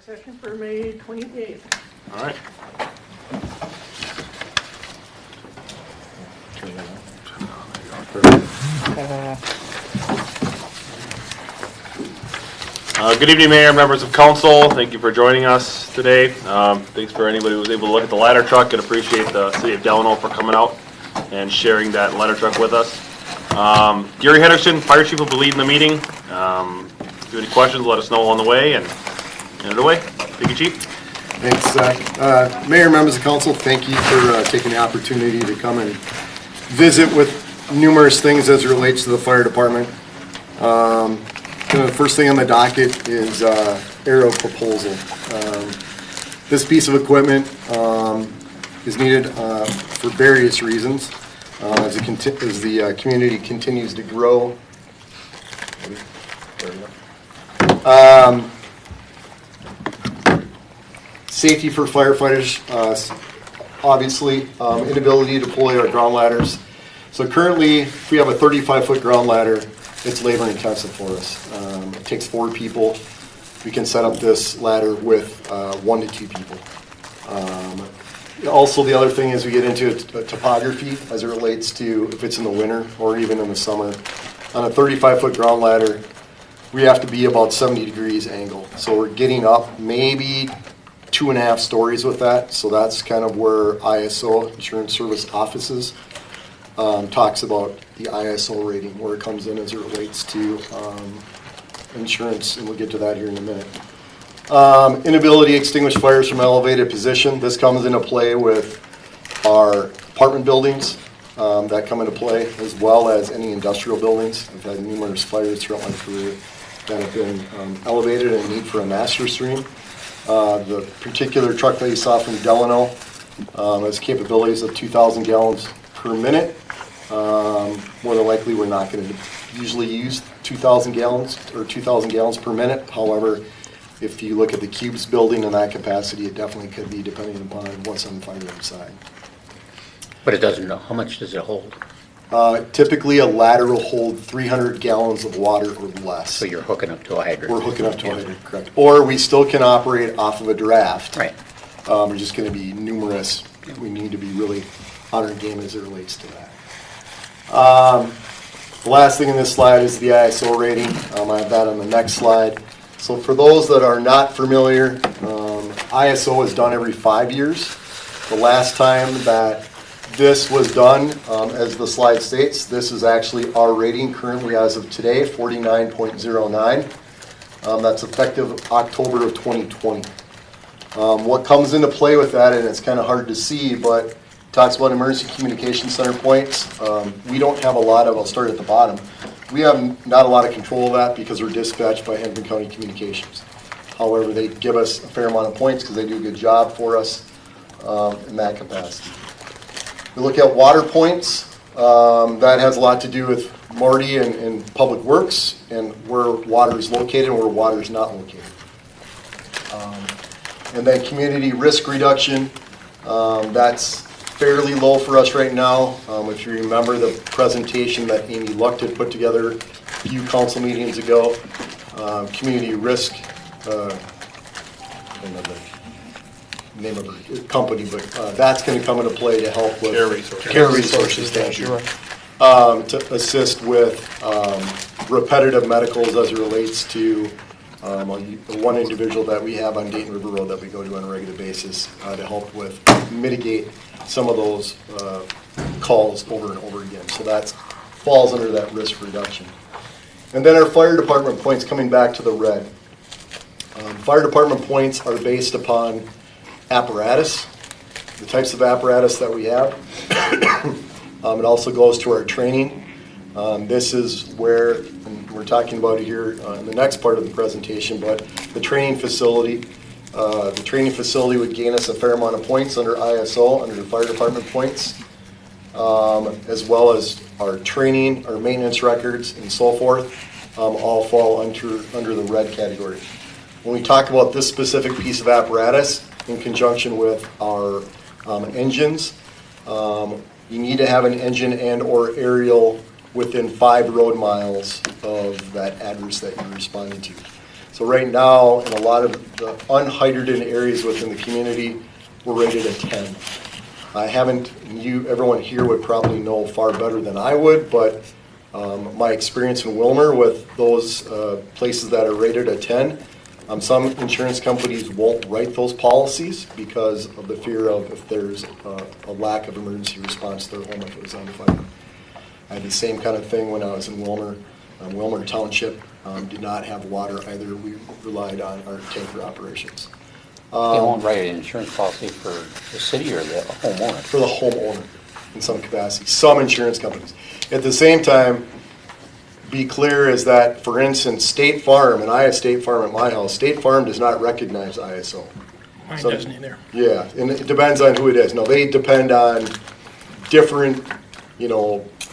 session for May 28th. All right. Good evening, Mayor, members of council. Thank you for joining us today. Thanks for anybody who was able to look at the ladder truck, and appreciate the city of Delano for coming out and sharing that ladder truck with us. Gary Henderson, fire chief, will be leading the meeting. If you have any questions, let us know on the way, and end it away. Thank you, chief. Thanks, Zach. Mayor, members of council, thank you for taking the opportunity to come and visit with numerous things as it relates to the fire department. The first thing on the docket is aerial proposal. This piece of equipment is needed for various reasons as the community continues to grow. Safety for firefighters, obviously, inability to deploy our ground ladders. So currently, if we have a 35-foot ground ladder, it's labor intensive for us. It takes 4 people. We can set up this ladder with 1 to 2 people. Also, the other thing is we get into topography as it relates to if it's in the winter or even in the summer. On a 35-foot ground ladder, we have to be about 70 degrees angle. So we're getting up maybe 2.5 stories with that. So that's kind of where ISO, Insurance Service Offices, talks about the ISO rating, where it comes in as it relates to insurance, and we'll get to that here in a minute. Inability to extinguish fires from elevated position. This comes into play with our apartment buildings that come into play, as well as any industrial buildings. I've had numerous fires throughout my career that have been elevated and need for a master stream. The particular truck that you saw from Delano has capabilities of 2,000 gallons per minute. More than likely, we're not going to usually use 2,000 gallons or 2,000 gallons per minute. However, if you look at the Cubes building and that capacity, it definitely could be, depending upon what's on fire inside. But it doesn't know. How much does it hold? Typically, a ladder will hold 300 gallons of water or less. So you're hooking up to a hydrant. We're hooking up to a hydrant, correct. Or we still can operate off of a draft. Right. We're just going to be numerous. We need to be really on our game as it relates to that. The last thing in this slide is the ISO rating. I have that on the next slide. So for those that are not familiar, ISO is done every 5 years. The last time that this was done, as the slide states, this is actually our rating currently as of today, 49.09. That's effective October of 2020. What comes into play with that, and it's kind of hard to see, but talks about emergency communication center points. We don't have a lot of, I'll start at the bottom. We have not a lot of control of that because we're dispatched by Hennepin County Communications. However, they give us a fair amount of points because they do a good job for us in that capacity. We look at water points. That has a lot to do with Marty and Public Works and where water is located and where water is not located. And then community risk reduction. That's fairly low for us right now. If you remember the presentation that Amy Lucht had put together a few council meetings ago, community risk, I don't know the name of the company, but that's going to come into play to help with care resources, thank you, to assist with repetitive medicals as it relates to one individual that we have on Dayton River Road that we go to on a regular basis to help with mitigate some of those calls over and over again. So that falls under that risk reduction. And then our fire department points, coming back to the red. Fire department points are based upon apparatus, the types of apparatus that we have. It also goes to our training. This is where, and we're talking about it here in the next part of the presentation, but the training facility. The training facility would gain us a fair amount of points under ISO, under the fire department points, as well as our training, our maintenance records, and so forth, all fall under the red category. When we talk about this specific piece of apparatus in conjunction with our engines, you need to have an engine and or aerial within 5 road miles of that address that you're responding to. So right now, in a lot of the unhydrated areas within the community, we're rated a 10. I haven't, everyone here would probably know far better than I would, but my experience in Wilmer with those places that are rated a 10, some insurance companies won't write those policies because of the fear of if there's a lack of emergency response to their home if it was on fire. I had the same kind of thing when I was in Wilmer. Wilmer Township did not have water either. We relied on our tanker operations. They won't write an insurance policy for the city or the homeowner. For the homeowner in some capacity, some insurance companies. At the same time, be clear is that, for instance, State Farm, and I have State Farm at my house, State Farm does not recognize ISO. Mine So- doesn't either. Yeah, and it depends on who it is. No, they depend on different,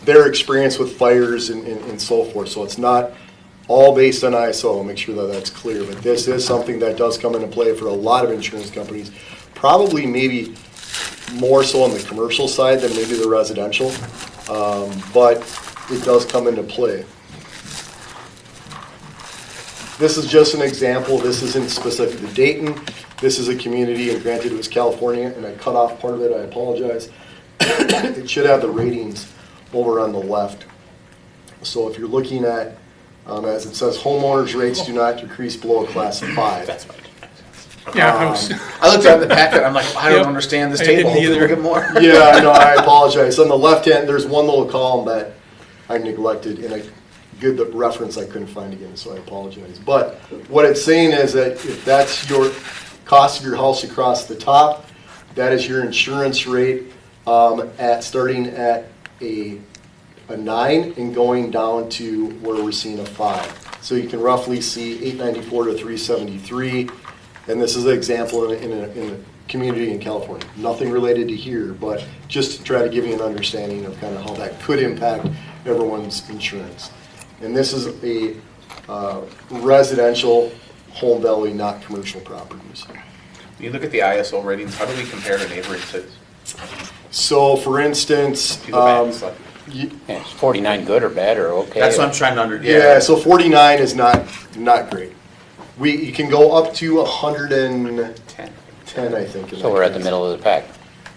their experience with fires and so forth. So it's not all based on ISO. I'll make sure that that's clear. But this is something that does come into play for a lot of insurance companies. Probably maybe more so on the commercial side than maybe the residential. But it does come into play. This is just an example. This isn't specific to Dayton. This is a community, and granted it was California, and I cut off part of it. I apologize. It should have the ratings over on the left. So if you're looking at, as it says, homeowners rates do not decrease below a class of 5. That's fine. Yeah, I looked at the packet. I'm like, I don't Yep. understand this I table. didn't Hopefully we'll either. get more. Yeah, I know, I apologize. On the left hand, there's one little column that I neglected, and I good the reference I couldn't find again, so I apologize. But what it's saying is that if that's your cost of your house across the top, that is your insurance rate at starting at a 9 and going down to where we're seeing a 5. So you can roughly see 894 to 373, and this is an example in a community in California. Nothing related to here, but just to try to give you an understanding of kind of how that could impact everyone's insurance. And this is a residential home value, not commercial properties. When you look at the ISO ratings, how do we compare to neighboring cities? So, for instance, If you go back, it's like- Yeah, is 49 good or bad or okay? that's what I'm trying to yeah, so 49 is not great. You can go up to 110, 10. I think. in So that we're at the case. middle of the pack.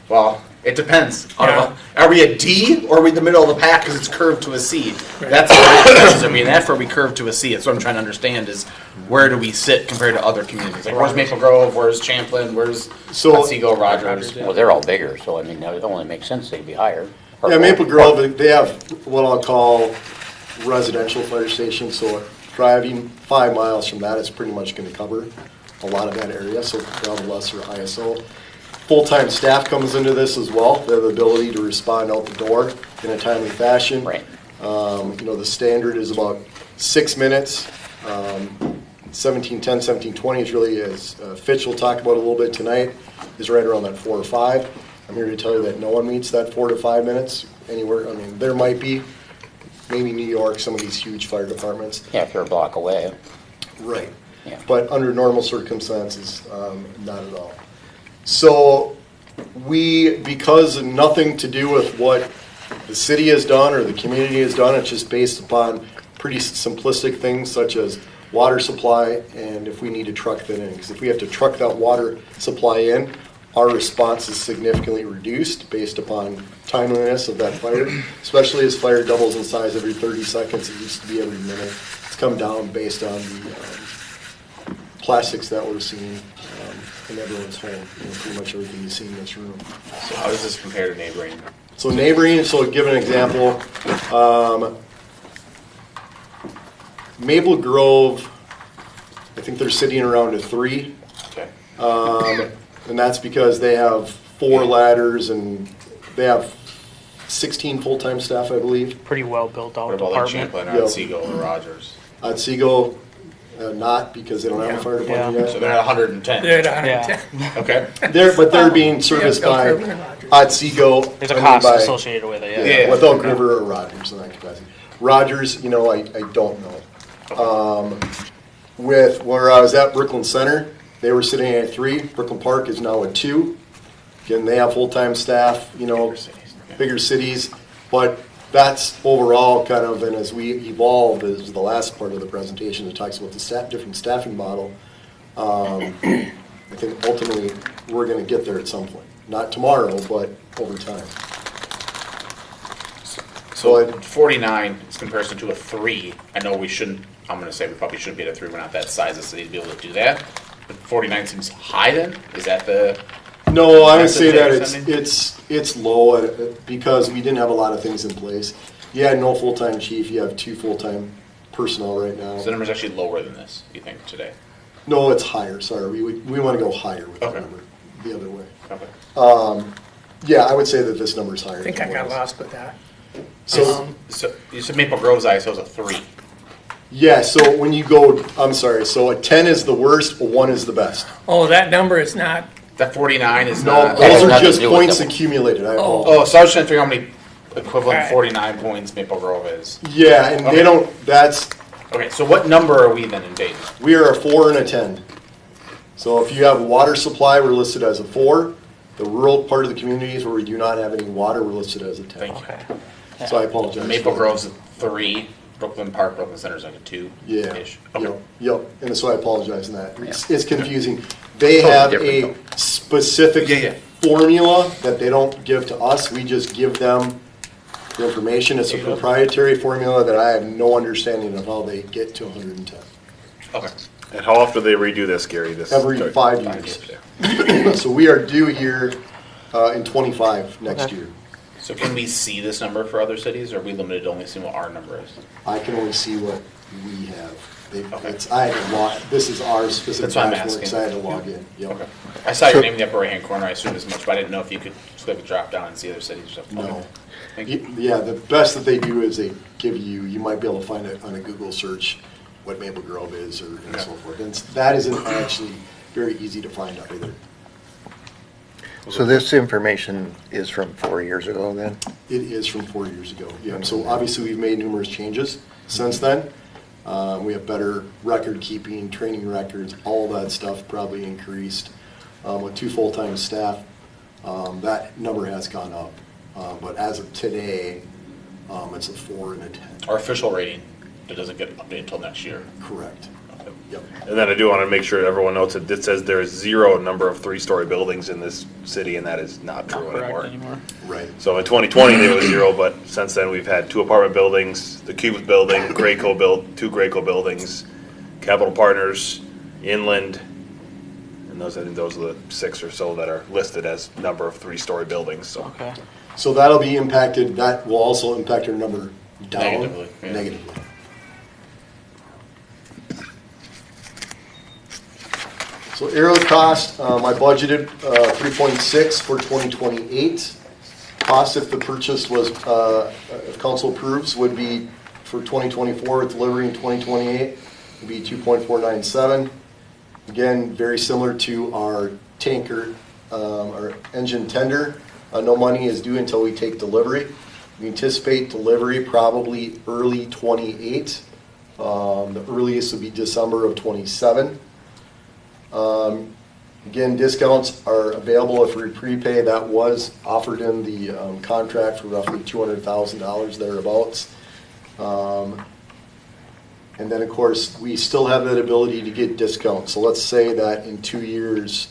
Well, it depends. Yeah. Are we a D or are we the middle of the pack because it's curved to a C? Right. That's what the questions are being asked for. We curved to a C. That's what I'm trying to understand is where do we sit compared to other communities? Like where's Maple Grove? Where's Champlin? Where's Otsego, Rogers? Well, they're all bigger, so I mean, it only makes sense they'd be higher. Or- Yeah, Maple Grove, they have what I'll call residential fire stations, so driving 5 miles from that is pretty much going to cover a lot of that area, so they'll have a lesser ISO. Full-time staff comes into this as well. They have the ability to respond out the door in a timely fashion. Right. The standard is about 6 minutes. 1710, 1720 is really, as Fitch will talk about a little bit tonight, is right around that 4 or 5. I'm here to tell you that no one meets that 4 to 5 minutes anywhere. I mean, there might be, maybe New York, some of these huge fire departments. Yeah, if they're a block away. Right. Yeah. But under normal circumstances, not at all. So because nothing to do with what the city has done or the community has done, it's just based upon pretty simplistic things such as water supply and if we need to truck that in. Because if we have to truck that water supply in, our response is significantly reduced based upon timeliness of that fire, especially as fire doubles in size every 30 seconds. It used to be every minute. It's come down based on the plastics that we're seeing in everyone's home, pretty much everything you see in this room. So how does this compare to neighboring? So neighboring, so to give an example, Maple Grove, I think they're sitting around a 3. Okay. And that's because they have 4 ladders and they have 16 full-time staff, I believe. Pretty well built out What about like department. Champlin or Yeah. Otsego or Rogers? Otsego, not because they don't have a fire department So yet. they're at 110. They're at 110. Okay. They're being serviced Yeah, by Elk River and Rogers. Otsego. There's a I mean, cost by- associated with it, Yeah. with Elk River or Rogers in that capacity. Rogers, I don't know. With where I was at Brooklyn Center, they were sitting at 3. Brooklyn Park is now at 2. Again, they have full-time staff, bigger cities, but that's overall kind of, and as we evolve, is the last part of the presentation that talks about the different staffing model. I think ultimately we're going to get there at some point. Not tomorrow, but over time. So 49 is comparison to a 3. I know we shouldn't, I'm going to say we probably shouldn't be at a 3. We're not that size of city to be able to do that. But 49 seems high then? Is that the... No, I would say that message it's low because we didn't have a lot of things in place. You had no full-time chief, you have 2 full-time personnel right now. So the number's actually lower than this, you think, today? No, it's higher, sorry. We want to go higher with that Okay. number, the other way. Okay. Yeah, I would say that this number is higher. I think than I what got it lost with that. So, So you said Maple Grove's ISO is a 3. yeah, so when you go, I'm sorry, so a 10 is the worst, a 1 is the best. Oh, that number is not, That 49 is No, not... those are nothing just to do with points them. accumulated. I apologize. Oh, so I was trying to figure out how many equivalent Alright. 49 points Maple Grove is. Yeah, and Okay. they don't, that's, Okay, so what number are we then in Dayton? we are a 4 and a 10. So if you have water supply, we're listed as a 4. The rural part of the communities where we do not have any water, we're listed as a 10. Thank you. okay. So I apologize. Maple Grove's a 3. Brooklyn Park, Brooklyn Center's like a 2-ish. Yeah, Okay. yep, and so I apologize in that. It's confusing. They have different, a specific Yeah. formula that they don't give to us. We just give them the information. It's a proprietary formula that I have no understanding of how they get to 110. Okay. And how often do they redo this, Gary? This Every sorry. 5 years. So we are due here in 25 next year. So can we see this number for other cities, or are we limited to only seeing what our number is? I can only see what we have. Okay. I had to log, this is our specific That's why I'm dashboard, asking. so I had to log in. Yep. Okay. I saw your name in the upper right-hand corner, I assumed as much, but I didn't know if you could click a drop down and see other cities or stuff. No. Okay. Thank you. Yeah, the best that they do is they give you might be able to find it on a Google search, what Maple Grove is or and so forth. And that isn't actually very easy to find either. So this information is from 4 years ago then? It is from 4 years ago. Yeah, so obviously we've made numerous changes since then. We have better record keeping, training records, all that stuff probably increased. With 2 full-time staff, that number has gone up. But as of today, it's a 4 and a 10. Our official rating, that doesn't get updated until next year. Correct. Okay. Yep. And then I do want to make sure everyone notes that it says there is 0 number of 3-story buildings in this city, and that is not true anymore. Right. So in 2020, there was 0, but since then, we've had 2 apartment buildings, the Cubes building, Graco 2 Graco buildings, Capital Partners, Inland, and I think those are the 6 or so that are listed as number of 3-story buildings, so. Okay. So that'll be impacted, that will also impact our number down. Negatively, yeah. Negatively. So aerial cost, I budgeted 3.6 for 2028. Cost if the purchase was, if council approves, would be for 2024 with delivery in 2028, would be 2.497. Again, very similar to our tanker, our engine tender. No money is due until we take delivery. We anticipate delivery probably early 28. The earliest will be December of 27. Again, discounts are available if we prepay. That was offered in the contract for roughly $200,000 thereabouts. And then, of course, we still have that ability to get discounts. So let's say that in 2 years,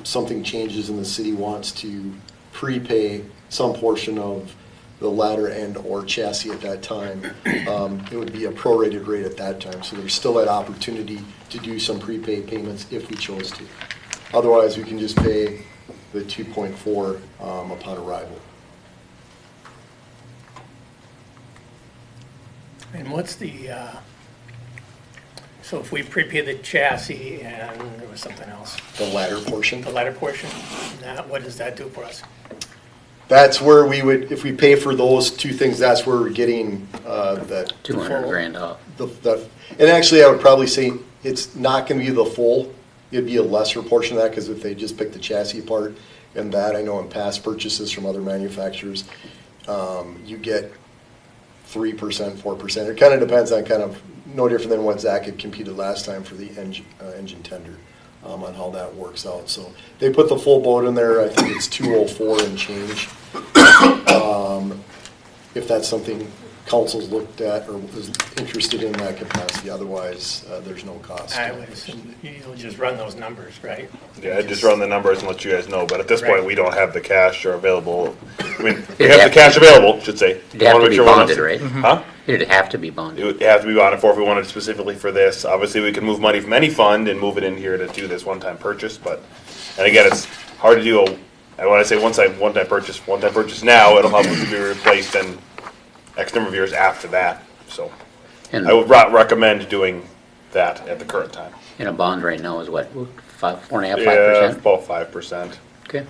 something changes and the city wants to prepay some portion of the ladder and or chassis at that time. It would be a prorated rate at that time. So there's still that opportunity to do some prepaid payments if we chose to. Otherwise, we can just pay the 2.4 upon arrival. And what's the, so if we prepay the chassis and there was something else, The ladder portion. the latter portion, that, what does that do for us? That's where we would, if we pay for those 2 things, that's where we're getting that. 200 grand up. And actually, I would probably say it's not going to be the full. It'd be a lesser portion of that because if they just pick the chassis apart and that, I know in past purchases from other manufacturers, you get 3%, 4%. It kind of depends on kind of no different than what Zach had competed last time for the engine tender. On how that works out. So they put the full boat in there. I think it's 204 and change. if that's something council's looked at or is interested in that capacity. Otherwise, there's no cost. I would assume you'll just run those numbers, right? Yeah, I'd just run the numbers and let you guys know, but at this Right. point, we don't have the cash or available. I mean, we have the cash available, should say. It'd have to be bonded, right? Huh? It'd have to be It bonded. would have to be bonded for if we wanted specifically for this. Obviously, we can move money from any fund and move it in here to do this one-time purchase, but, and again, it's hard to do, and when I say one-time purchase now, it'll probably be replaced in X number of years after that, so. And, I would recommend doing that at the current time. and a bond right now is what, 4.5%, Yeah, 5%? about 5%. Okay.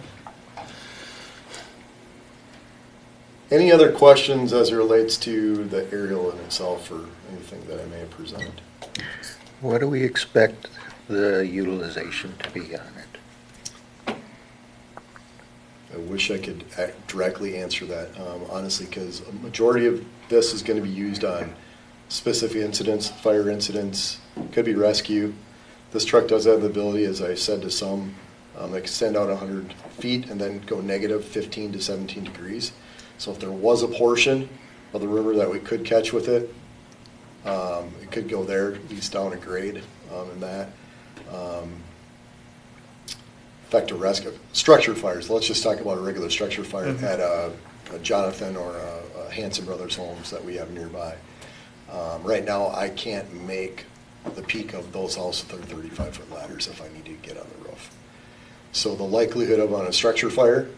Any other questions as it relates to the aerial in itself or anything that I may have presented? What do we expect the utilization to be on it? I wish I could directly answer that, honestly, because a majority of this is going to be used on specific incidents, fire incidents, could be rescue. This truck does have the ability, as I said to some, they can send out 100 feet and then go negative 15 to 17 degrees. So if there was a portion of the river that we could catch with it, it could go there, at least down a grade in that. Effect of rescue. Structure fires, let's just talk about a regular structure fire at a Jonathan or a Hanson Brothers homes that we have nearby. Right now, I can't make the peak of those houses with their 35-foot ladders if I need to get on the roof. So the likelihood of on a structure fire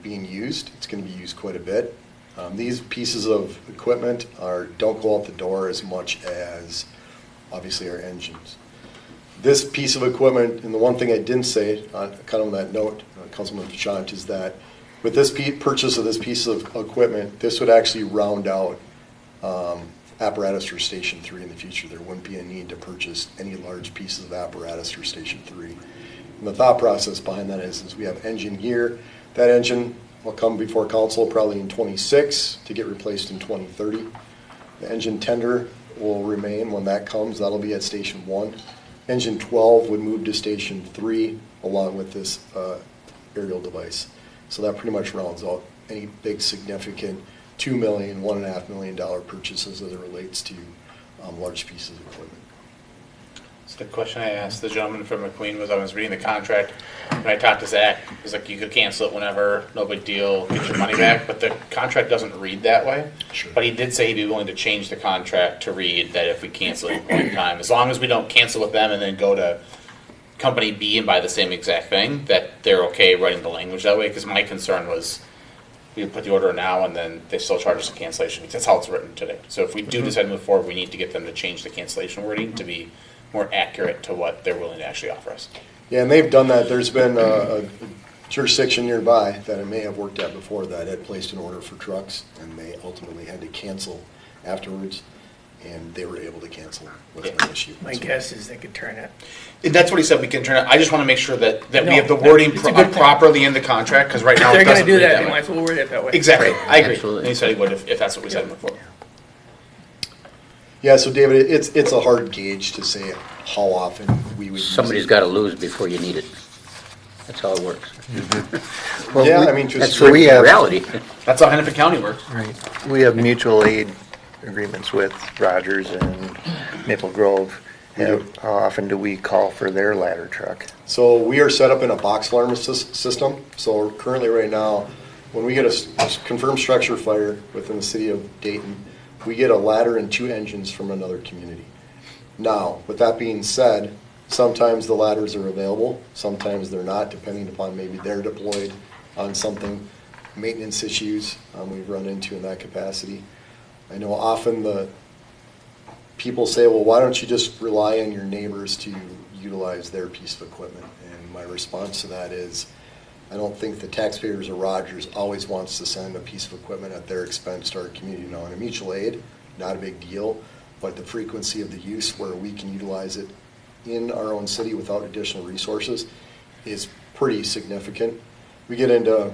being used, it's going to be used quite a bit. These pieces of equipment don't go out the door as much as obviously our engines. This piece of equipment, and the one thing I didn't say, kind of on that note, Councilman Chant, is that with this purchase of this piece of equipment, this would actually round out apparatus for Station 3 in the future. There wouldn't be a need to purchase any large pieces of apparatus for Station 3. And the thought process behind that is we have engine gear. That engine will come before council probably in 26 to get replaced in 2030. The engine tender will remain when that comes. That'll be at Station 1. Engine 12 would move to Station 3 along with this aerial device. So that pretty much rounds out any big significant $2 million, $1.5 million purchases as it relates to large pieces of equipment. So the question I asked the gentleman from McQueen was, I was reading the contract, when I talked to Zach, he was like, you could cancel it whenever, no big deal, get your money back, but the contract doesn't read that way. Sure. But he did say he'd be willing to change the contract to read that if we cancel at any point in time, as long as we don't cancel with them and then go to company B and buy the same exact thing, that they're okay writing the language that way, because my concern was we would put the order now and then they still charge us a cancellation, because that's how it's written today. So if we do decide to move forward, we need to get them to change the cancellation wording to be more accurate to what they're willing to actually offer us. Yeah, and they've done that. There's been a jurisdiction nearby that I may have worked at before that had placed an order for trucks, and they ultimately had to cancel afterwards, and they were able to cancel with no issue. My guess is they could turn it. And that's what he said we can turn it. I just want to make sure that we No, have the wording it's a good point. properly in the contract, because right now If it they're going doesn't to do read that, that they way. might as well word it that way. Exactly, I agree. Absolutely. And he said he would if that's what we said before. Yeah, so David, it's a hard gauge to say how often we would use Somebody's it. got to lose before you need it. That's how it works. Well, Yeah, we- I mean, to so we have, Reality. That's how Hennepin County works. right, we have mutual aid agreements with Rogers and Maple Grove. How often do we call for their ladder truck? So we are set up in a box alarm system. So currently right now, when we get a confirmed structure fire within the city of Dayton, we get a ladder and 2 engines from another community. Now, with that being said, sometimes the ladders are available, sometimes they're not, depending upon maybe they're deployed on something, maintenance issues we've run into in that capacity. I know often the people say, well, why don't you just rely on your neighbors to utilize their piece of equipment? And my response to that is, I don't think the taxpayers of Rogers always wants to send a piece of equipment at their expense to our community. Now, in a mutual aid, not a big deal, but the frequency of the use where we can utilize it in our own city without additional resources is pretty significant. We get into,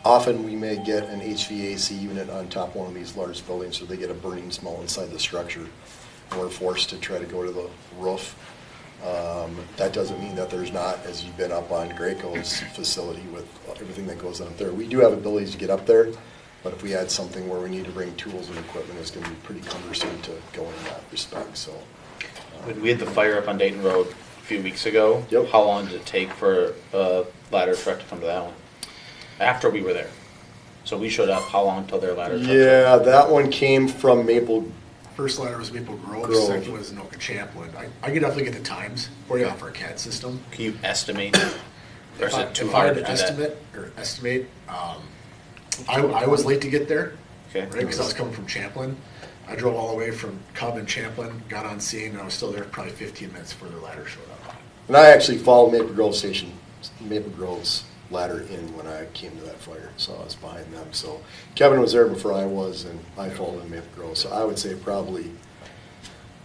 often we may get an HVAC unit on top of one of these large buildings, so they get a burning smell inside the structure, and we're forced to try to go to the roof. That doesn't mean that there's not, as you've been up on Graco's facility with everything that goes on up there. We do have abilities to get up there. But if we had something where we need to bring tools and equipment, it's gonna be pretty cumbersome to go in that respect, so. When we had the fire up on Dayton Road a few weeks ago, Yep. how long did it take for a ladder truck to come to that one? After we were there. So we showed up, how long until their ladder truck? Yeah, that one came from Maple, First ladder was Maple Grove, Grove. second was Anoka Champlin. I could definitely get the times for you off our CAD system. Can you estimate? Or is it too If I hard had to to do that? estimate, I was late to get there, Okay. right, because I was coming from Champlin. I drove all the way from Cub and Champlin, got on scene, and I was still there probably 15 minutes before the ladder showed up. and I actually followed Maple Grove's ladder in when I came to that fire, so I was behind them. So Kevin was there before I was, and I followed in Maple Grove, so I would say probably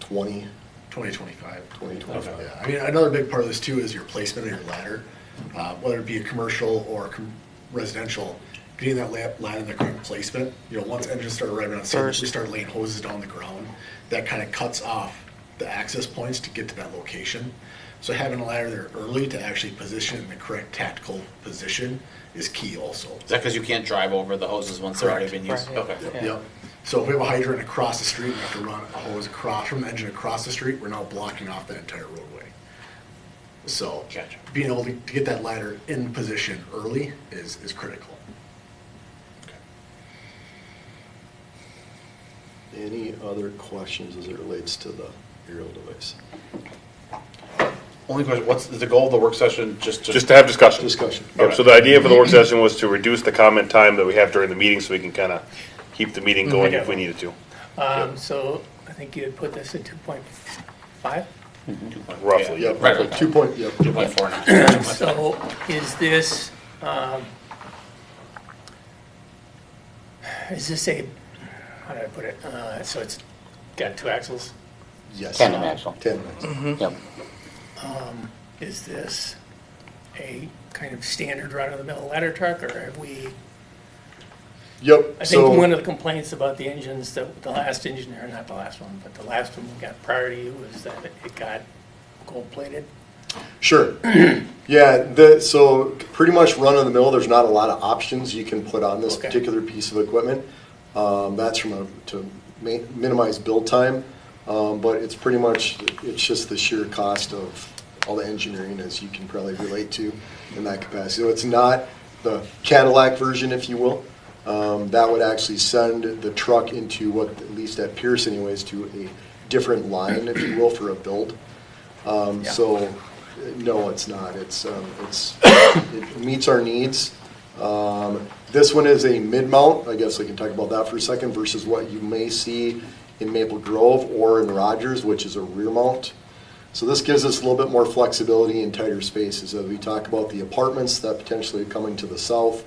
20, 2025. 25. Yeah, I mean, another big part of this too is your placement of your ladder, whether it be a commercial or residential, getting that ladder in the correct placement. You know, once engines start arriving on scene, we start laying hoses down the ground. That kind of cuts off the access points to get to that location. So having a ladder there early to actually position in the correct tactical position is key also. Is that because you can't drive over the hoses once they're already been used? Right. Okay. Yep. Yep. So if we have a hydrant across the street and have to run a hose across from the engine across the street, we're now blocking off that entire roadway. So Gotcha. being able to get that ladder in position early is critical. Any other questions as it relates to the aerial device? Only question, what's the goal of the work session? Just to Just to have discussion. Discussion. Yep, so the idea for the work session was to reduce the comment time that we have during the meeting so we can kind of keep the meeting going if we needed to. So I think you had put this at 2.5. Roughly, yeah. yep. Right, right. 2 point, yep. 2.4 now. So is this a, how do I put it? So it's got 2 axles. Yes. Tandem axle. Tandem axle. Yep. Is this a kind of standard run-of-the-mill ladder truck, or have we? Yep, I think so. one of the complaints about the engines, the last engine, or not the last one, but the last one we got prior to you was that it got gold-plated. Sure. Yeah, so pretty much run of the mill, there's not a lot of options you can put on this Okay. particular piece of equipment. That's to minimize build time, but it's pretty much, it's just the sheer cost of all the engineering, as you can probably relate to in that capacity. So it's not the Cadillac version, if you will. That would actually send the truck into what, at least at Pierce anyways, to a different line, if you will, for a build. So, no, it's not. It meets our needs. This one is a mid-mount. I guess I can talk about that for a second, versus what you may see in Maple Grove or in Rogers, which is a rear mount. So this gives us a little bit more flexibility in tighter spaces. As we talk about the apartments that potentially are coming to the south,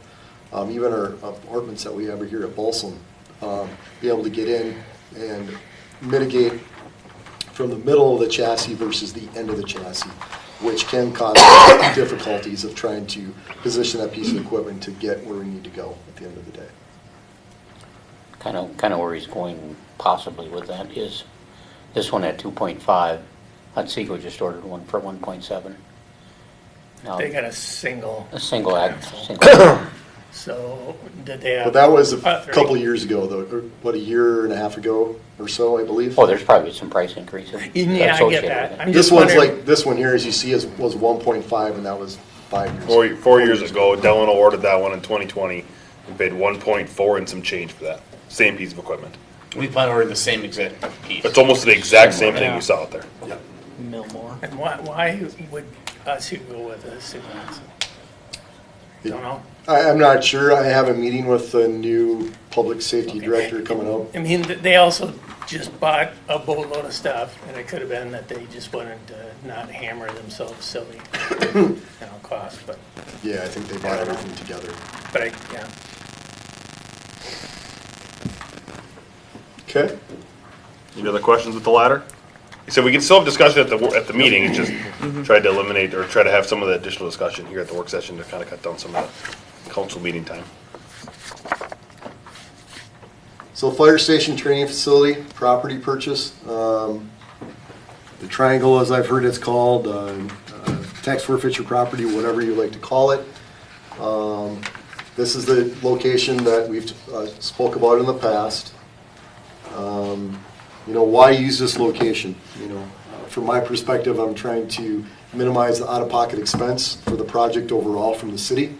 even our apartments that we have here at Balsam, be able to get in and mitigate from the middle of the chassis versus the end of the chassis, which can cause difficulties of trying to position that piece of equipment to get where we need to go at the end of the day. Kind of where he's going possibly with that is this one at 2.5. Otsego just ordered one for 1.7. Now, They got a single, a single axle. axle. So did they have? But that was a three? couple of years ago, though, or what, a year and a half ago or so, I believe. Oh, there's probably some price increases. Yeah, I associated get that. with it. I'm This just one's wondering- like, this one here, as you see, was 1.5, and that was 5 years. 4 years ago, Delano ordered that one in 2020 and paid 1.4 and some change for that. Same piece of equipment. We plan on ordering the same exact piece. It's almost the exact same thing you saw out there. And why would us go with a single axle? Don't know. I'm not sure. I have a meeting with the new public safety director coming up. I mean, they also just bought a boatload of stuff, and it could have been that they just wanted to not hammer themselves silly, cost, but Yeah, I think they bought everything together. yeah. Okay. Any other questions with the ladder? He said we can still have discussion at the meeting. It's just tried to eliminate or try to have some of the additional discussion here at the work session to kind of cut down some of the council meeting time. So fire station training facility, property purchase. The triangle, as I've heard it's called, tax forfeiture property, whatever you like to call it. This is the location that we've spoke about in the past. You know, why use this location? You know, from my perspective, I'm trying to minimize the out-of-pocket expense for the project overall from the city.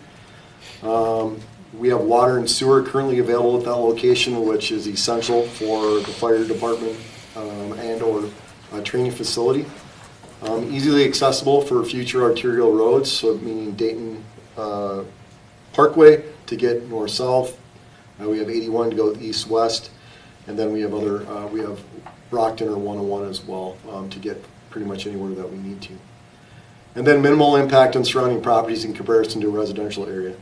We have water and sewer currently available at that location, which is essential for the fire department and/or training facility. Easily accessible for future arterial roads, so meaning Dayton Parkway to get north-south. We have 81 to go east-west, and then we have we have Brockton or 101 as well to get pretty much anywhere that we need to. And then minimal impact on surrounding properties in comparison to a residential area.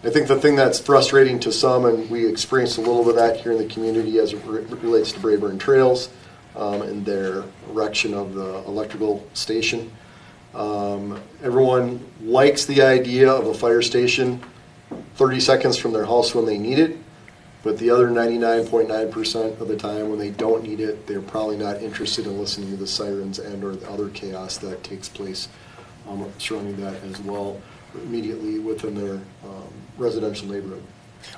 I think the thing that's frustrating to some, and we experienced a little bit of that here in the community as it relates to Brayburn Trails and their erection of the electrical station. Everyone likes the idea of a fire station 30 seconds from their house when they need it, but the other 99.9% of the time when they don't need it, they're probably not interested in listening to the sirens and or the other chaos that takes place surrounding that as well, immediately within their residential neighborhood.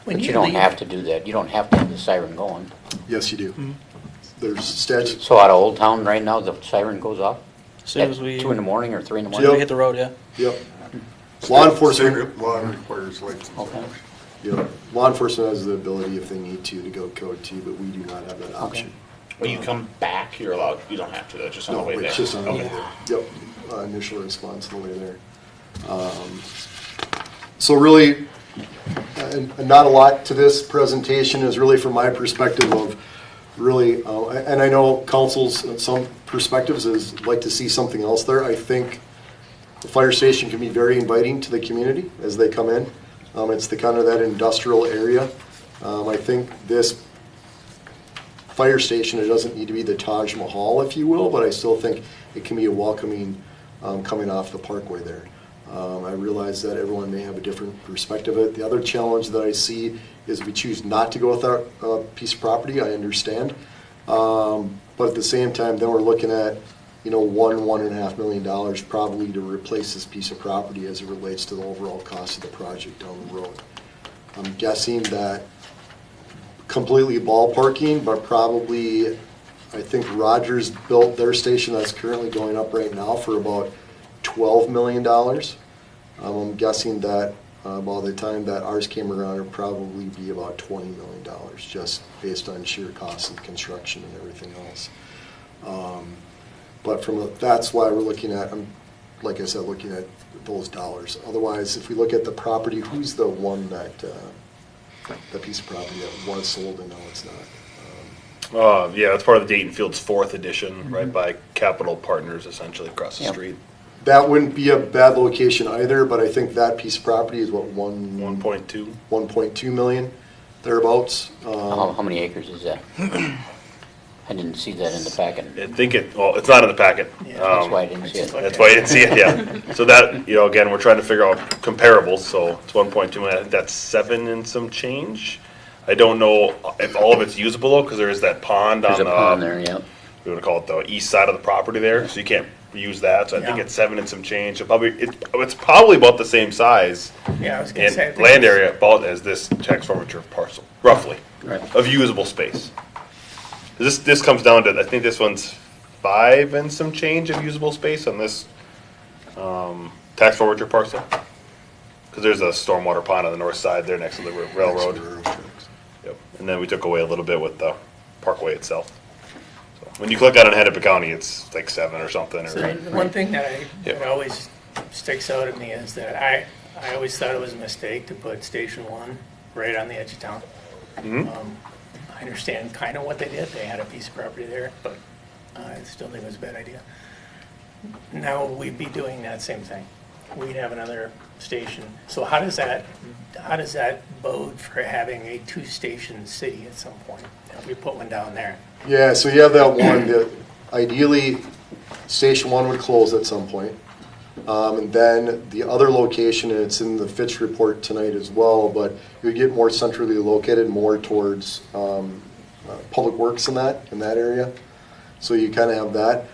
When But you don't leave- have to do that. You don't have to have the siren going. Yes, you do. There's statutes. So out of Old Town right now, the siren goes off? As soon as we, 2 in the morning or 3 in the when morning? we hit the road, yeah. Yep. Law enforcement. Law requires lights. Okay. Yep. Law enforcement has the ability, if they need to go code T, but we do not have that option. When you come back, you're allowed, you don't have to, though, just on the No, way there. it's just on the way Okay. there. Yep. Initial response on the way there. So really, and not a lot to this presentation is really from my perspective of really, and I know council's some perspectives is like to see something else there. I think the fire station can be very inviting to the community as they come in. It's the kind of that industrial area. I think this fire station, it doesn't need to be the Taj Mahal, if you will, but I still think it can be a welcoming coming off the parkway there. I realize that everyone may have a different perspective of it. The other challenge that I see is if we choose not to go with that piece of property, I understand. But at the same time, then we're looking at, you know, $1.5 million probably to replace this piece of property as it relates to the overall cost of the project down the road. I'm guessing that completely ballparking, but probably, I think Rogers built their station that's currently going up right now for about $12 million. I'm guessing that by the time that ours came around, it'll probably be about $20 million, just based on sheer cost of construction and everything else. But that's why we're looking at, like I said, looking at those dollars. Otherwise, if we look at the property, who's the one that, the piece of property that was sold and now it's not? Yeah, it's part of the Dayton Fields 4th edition, right by Capital Partners, essentially across the Yep. street. That wouldn't be a bad location either, but I think that piece of property is what, 1.2. 1.2 million, thereabouts. How many acres is that? I didn't see that in the packet. I think it's not in the packet. Yeah. That's why I didn't see it. That's why you didn't see it, yeah. So that, you know, again, we're trying to figure out comparables, so it's 1.2 million. I think that's 7 and some change. I don't know if all of it's usable though, because there is that pond There's on a pond the, there, yeah. we would call it the east side of the property there, so you can't use that. So I think Yeah. it's 7 and some change. So it's probably about the same size Yeah, I was gonna say. I and think land it's- area about as this tax forfeiture parcel, roughly, Right. of usable space. This comes down to, I think this one's 5 and some change of usable space on this tax forfeiture parcel. Because there's a stormwater pond on the north side there next to the railroad. Yep. And then we took away a little bit with the parkway itself. So when you click on it in Hennepin County, it's like 7 or something. So Or, the one thing that Yeah. that always sticks out at me is that I always thought it was a mistake to put Station 1 right on the edge of town. I understand kind of what they did. They had a piece of property there, but I still think it was a bad idea. Now we'd be doing that same thing. We'd have another station. So how does that bode for having a 2-station city at some point? If we put one down there. Yeah, so you have that one that ideally Station 1 would close at some point. And then the other location, and it's in the Fitch report tonight as well, but you would get more centrally located, more towards public works in that area. So you kind of have that.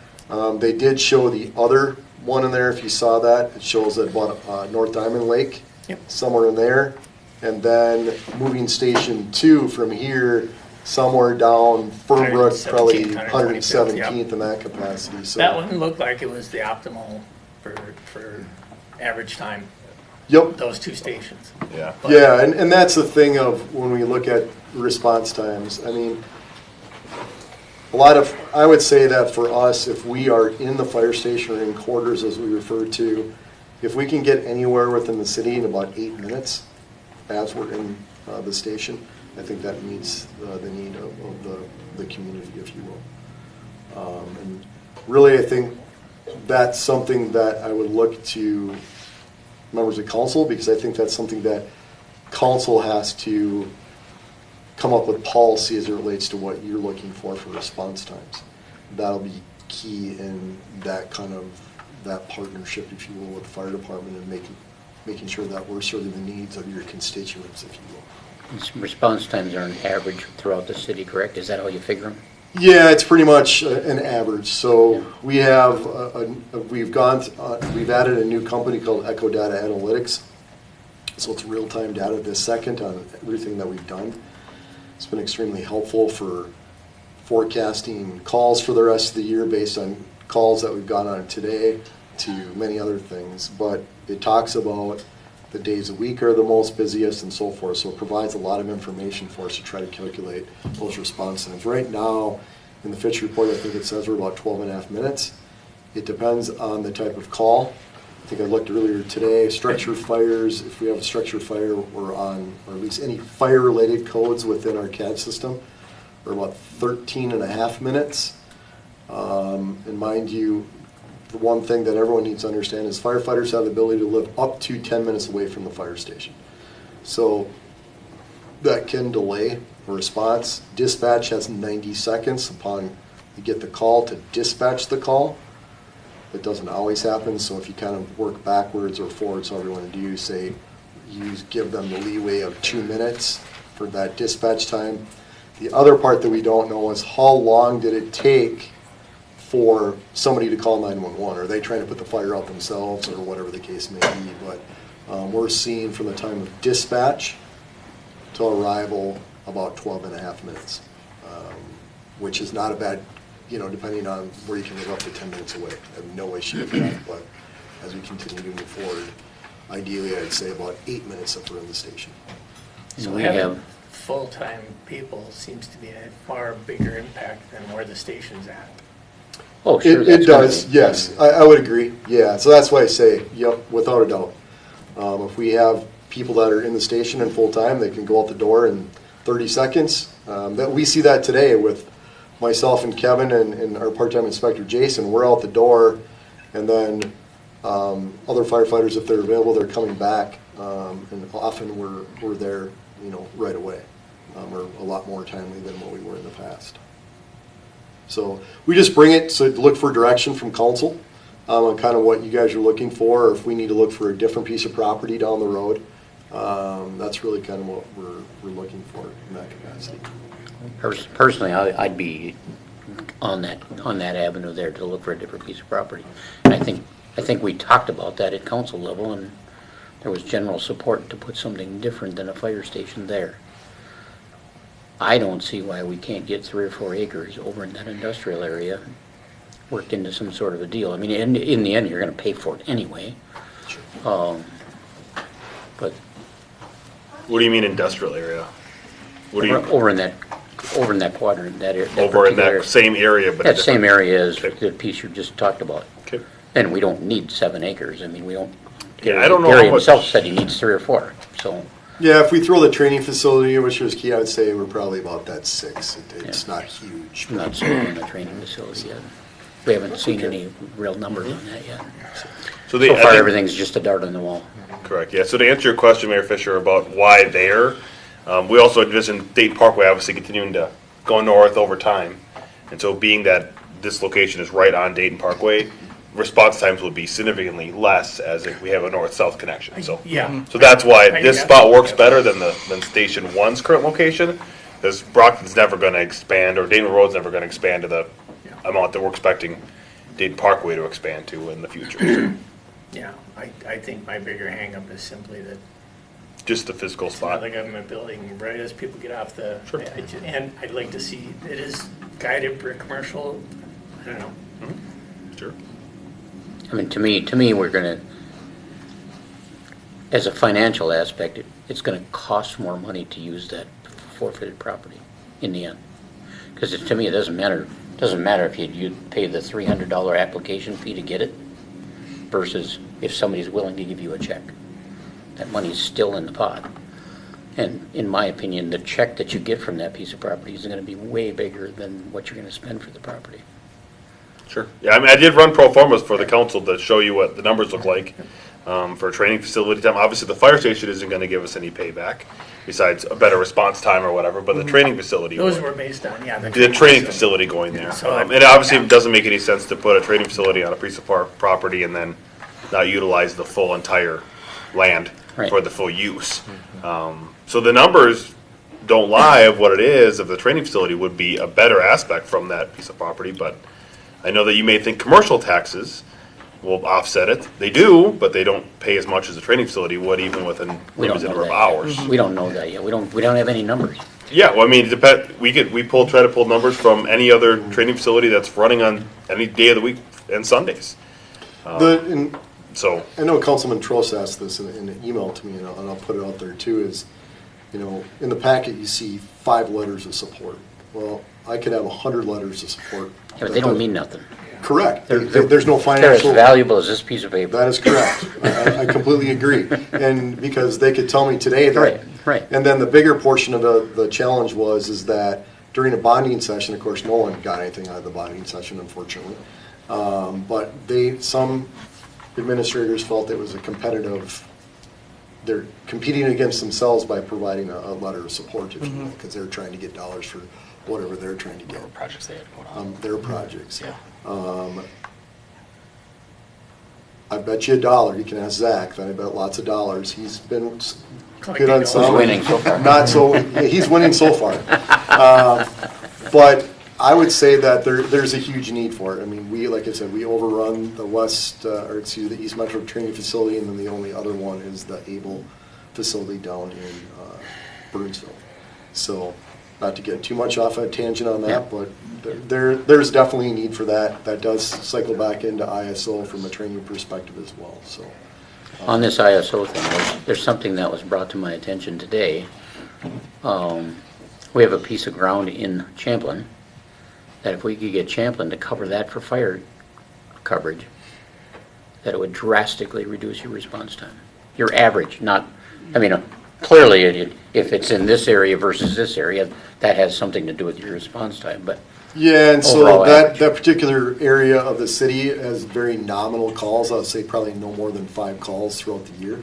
They did show the other one in there, if you saw that. It shows at North Diamond Lake, Yep. somewhere in there. and then moving Station 2 from here somewhere down Fernbrook, probably 117th in that capacity. So That one looked like it was the optimal for average time, Yep. those two stations. Yeah. But- Yeah, and that's the thing of when we look at response times. I mean, I would say that for us, if we are in the fire station or in quarters as we refer to, if we can get anywhere within the city in about 8 minutes as we're in the station, I think that meets the need of the community, if you will. And really, I think that's something that I would look to members of council, because I think that's something that council has to come up with policy as it relates to what you're looking for response times. That'll be key in that that partnership, if you will, with the fire department, and making sure that we're serving the needs of your constituents, if you will. These response times are an average throughout the city, correct? Is that how you figure them? Yeah, it's pretty much an average. So we have we've added a new company called Echo Data Analytics. So it's real-time data this second on everything that we've done. It's been extremely helpful for forecasting calls for the rest of the year based on calls that we've got on today to many other things. But it talks about the days a week are the most busiest and so forth. So it provides a lot of information for us to try to calculate those response times. Right now, in the Fitch report, I think it says we're about 12 and a half minutes. It depends on the type of call. I think I looked earlier today, structure fires, if we have a structure fire, we're on, or at least any fire-related codes within our CAD system, are about 13 and a half minutes. And mind you, the one thing that everyone needs to understand is firefighters have the ability to live up to 10 minutes away from the fire station. So that can delay a response. Dispatch has 90 seconds upon you get the call to dispatch the call. It doesn't always happen, so if you kind of work backwards or forwards, however you want to do, say you give them the leeway of 2 minutes for that dispatch time. The other part that we don't know is how long did it take for somebody to call 911? Are they trying to put the fire out themselves or whatever the case may be? But we're seeing from the time of dispatch to arrival about 12 and a half minutes, which is not a bad, depending on where you can live up to 10 minutes away. I have no issue with that, but as we continue to move forward, ideally I'd say about 8 minutes if we're in the station. So We having have, full-time people seems to be a far bigger impact than where the station's at. oh, sure. It that's gonna does, be- yes, I would agree, yeah, so that's why I say, yep, without a doubt. If we have people that are in the station and full-time, they can go out the door in 30 seconds. That we see that today with myself and Kevin and our part-time inspector Jason. We're out the door, and then other firefighters, if they're available, they're coming back, and often we're there, right away, or a lot more timely than what we were in the past. So we just bring it to look for direction from council on kind of what you guys are looking for, or if we need to look for a different piece of property down the road. That's really kind of what we're looking for in that capacity. Personally, I'd be on that avenue there to look for a different piece of property. And I think we talked about that at council level, and there was general support to put something different than a fire station there. I don't see why we can't get 3 or 4 acres over in that industrial area worked into some sort of a deal. I mean, in the end, you're going to pay for it anyway. But What do you mean industrial area? What do you, over in that quadrant, that area. over in particular- that same area, but. a That same different- area as Okay. the piece you just talked about. Okay. And we don't need 7 acres. I mean, we don't. Yeah, I don't know how Gary much- himself said he needs 3 or 4, so. Yeah, if we throw the training facility, which is key, I would say we're probably about that 6. It's Yeah. not huge. I'm not sold on the training facility yet. We haven't seen any real numbers on that yet. So So I far, think- everything's just a dart on the wall. Correct, yeah. So to answer your question, Mayor Fisher, about why there, we also envision Dayton Parkway obviously continuing to go north over time. And so being that this location is right on Dayton Parkway, response times will be significantly less as if we have a north-south connection, so. Yeah. So that's why I this get spot that. works better than Station 1's current location, because Brockton's never gonna expand, or Dayton Road's never gonna expand to the amount that we're expecting Dayton Parkway to expand to in the future. Yeah, I think my bigger hangup is simply that just the physical It's not spot. the government building, right as people get off the, Sure. and I'd like to see, it is guided for commercial, I don't know. Sure. I mean, to me, we're gonna, as a financial aspect, it's gonna cost more money to use that forfeited property in the end. Because to me, it doesn't matter if you pay the $300 application fee to get it versus if somebody's willing to give you a check. That money's still in the pot. And in my opinion, the check that you get from that piece of property is gonna be way bigger than what you're gonna spend for the property. Sure. Yeah, I mean, I did run pro formas for the council to show you what the numbers look like for a training facility time. Obviously, the fire station isn't going to give us any payback besides a better response time or whatever, but the training facility Those would. were based on, yeah. The training facility going there. So, And obviously, it doesn't make any sense to put a training facility on a piece of property and then not utilize the full entire land Right. for the full use. So the numbers don't lie of what it is, of the training facility would be a better aspect from that piece of property, but I know that you may think commercial taxes will offset it. They do, but they don't pay as much as a training facility would, even with a We don't limited know number of that hours. yet. We don't know that yet. We don't have any numbers. Yeah, well, I mean, try to pull numbers from any other training facility that's running on any day of the week and Sundays. And So, I know Councilman Trost asked this in an email to me, and I'll put it out there too, is, in the packet, you see 5 letters of support. Well, I could have 100 letters of support. Yeah, but they don't mean nothing. Correct. They're- There's no They're as financial. valuable as this piece of paper. That is correct. I completely agree. And because they could tell me today that. Right, right. And then the bigger portion of the challenge is that during a bonding session, of course, no one got anything out of the bonding session, unfortunately. But some administrators felt it was a competitive, they're competing against themselves by providing a letter of support, if you will, because they're trying to get dollars for whatever they're trying to get. Projects they had going on. Their projects. Yeah. I bet you $1. You can ask Zach. I bet lots of dollars. He's been good Collecting on dollars. some. He's winning so far. Not so. He's winning so far. But I would say that there's a huge need for it. I mean, like I said, we overrun the the East Metro Training Facility, and then the only other one is the Able facility down in Burnsville. So, not to get too much off a tangent on that, but there's definitely a need for that. That does cycle back into ISO from a training perspective as well. So, On this ISO thing, there's something that was brought to my attention today. We have a piece of ground in Champlin that if we could get Champlin to cover that for fire coverage, that it would drastically reduce your response time. Your average, clearly if it's in this area versus this area, that has something to do with your response time, but yeah, and so Overall that average. particular area of the city has very nominal calls. I would say probably no more than 5 calls throughout the year.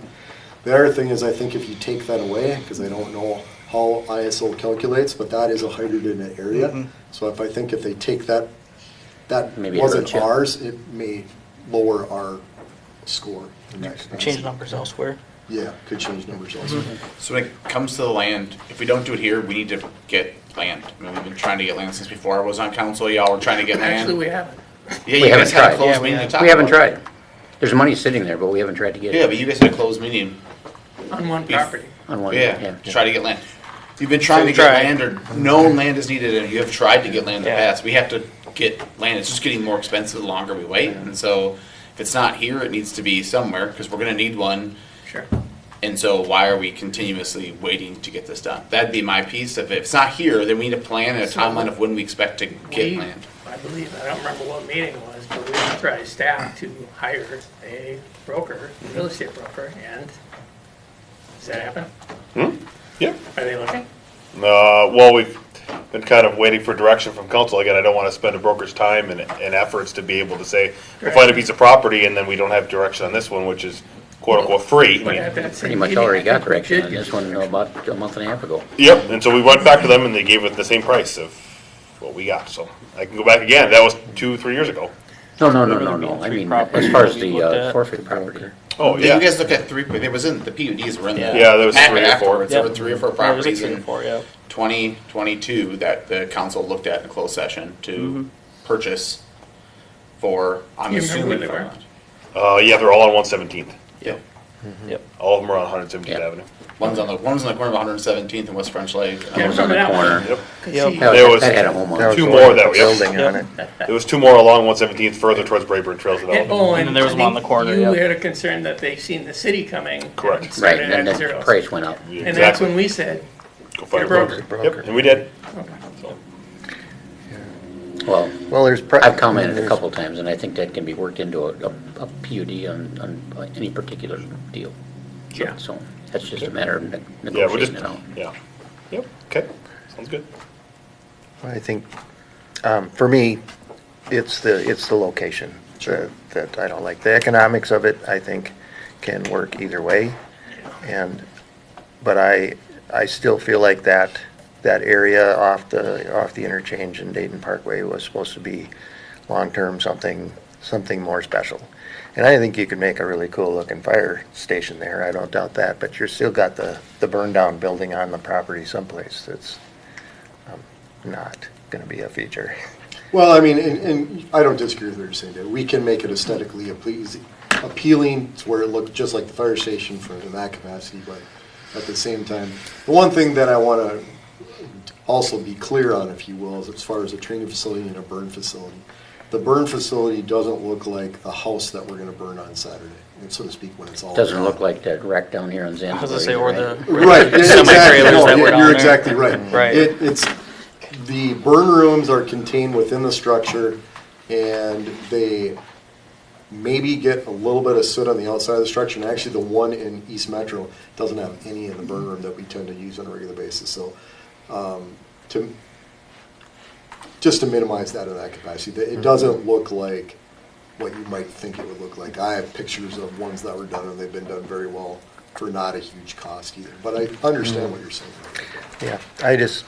The other thing is, I think if you take that away, because I don't know how ISO calculates, but that is a hydrogen area. So if they take that Maybe it wasn't hurts you. ours, it may lower our score. in that capacity. Change numbers elsewhere. Yeah, could change numbers also. So when it comes to the land, if we don't do it here, we need to get land. I mean, we've been trying to get land since before I was on council. Y'all were trying to get land. Actually, we haven't. Yeah, We you guys haven't had a tried. closed Yeah, we meeting to have. talk we haven't about it. tried. There's money sitting there, but we haven't tried to get Yeah, it but you guys had a closed meeting. On one property. on one. Yeah, to try to get land. You've been trying to We've get tried. land, or no land is needed, and you have tried to get land in the Yeah. past. We have to get land. It's just getting more expensive the longer we wait. And so, if it's not here, it needs to be somewhere because we're going to need one. Sure. And so, why are we continuously waiting to get this done? That'd be my piece. If it's not here, then we need a plan and a So- timeline of when we expect to get We, land. I believe, I don't remember what meeting it was, but we authorized staff to hire a broker, a real estate broker, and does that happen? yeah. Are they looking? Well, we've been kind of waiting for direction from council. Again, I don't want to spend a broker's time and efforts to be able to say, we'll find a piece of property and then we don't have direction on this one, which is quote unquote free. I But mean, at that same Pretty much meeting, already I got think we direction did on get this one about a month and a half ago. Yep, and so we went back to them and they gave us the same price of what we got. So I can go back again. That was 2-3 years ago. No. Being I three mean, properties as far as we the looked at. forfeit property. Oh, You yeah. guys looked at 3. There was in the PUDs were in the Yeah, there was packet 3 or 4. afterwards. There were 3 or 4 Yeah, it was like properties 3 or in 4, yeah. 2022 that the council looked at in a closed session to purchase for. I'm You remember assuming where they for were? land. Yeah, they're all on 117th. Yeah. Yep. All of them are on 117th Yeah. Avenue. One's on the corner of 117th and West French Lake. Yeah, I Those on remember the that one. corner. Yep. 'Cause Yep. he- There was That had a home on That it. was two the more one with that the we- yep. building on Yep. it. There was two more along 117th further towards Brayburn Trails And, Development. And then there was I one on think the corner, You yeah. had a concern that they seen the city coming. Correct. And Right, started and then at the zero. price went up. And that's Exactly. when we said, Go find Get a broker. Yep, and we did. Well, Well, there's. I've commented a couple times, and I think that can be worked into a PUD on any particular deal. Yeah. So that's just a matter of Yeah, we're just, negotiating it out. yeah. Yep, okay, sounds good. I think, for me, it's the location that I don't like. The economics of it, I think, can work either way. But I still feel like that area off the interchange in Dayton Parkway was supposed to be long-term something more special. And I think you could make a really cool looking fire station there, I don't doubt that, but you're still got the burned down building on the property someplace that's not gonna be a feature. Well, I mean, and I don't disagree with what you're saying, Dave. We can make it aesthetically appealing to where it looked just like the fire station in that capacity, but at the same time, the one thing that I want to also be clear on, if you will, is as far as a training facility and a burn facility. The burn facility doesn't look like the house that we're going to burn on Saturday, and so to speak, when it's all Doesn't done. look like that wreck down here on Zanzibar. I was gonna say, or the Right, yeah, semi-trailers exactly. No, that were down you're there. exactly right. Right. It's the burn rooms are contained within the structure, and they maybe get a little bit of soot on the outside of the structure. And actually, the one in East Metro doesn't have any in the burn room that we tend to use on a regular basis. So, just to minimize that in that capacity, it doesn't look like what you might think it would look like. I have pictures of ones that were done, and they've been done very well for not a huge cost either. But I understand what you're saying. Yeah, I just,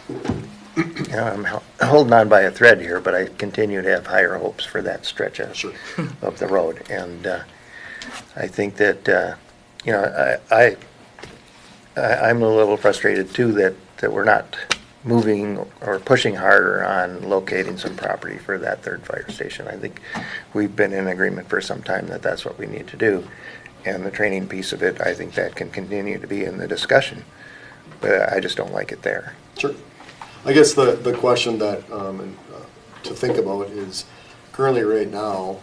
I'm holding on by a thread here, but I continue to have higher hopes for that stretch of Sure. of the road. And I think that, I'm a little frustrated too that we're not moving or pushing harder on locating some property for that third fire station. I think we've been in agreement for some time that that's what we need to do. And the training piece of it, I think that can continue to be in the discussion, but I just don't like it there. Sure. I guess the question that, to think about is currently right now,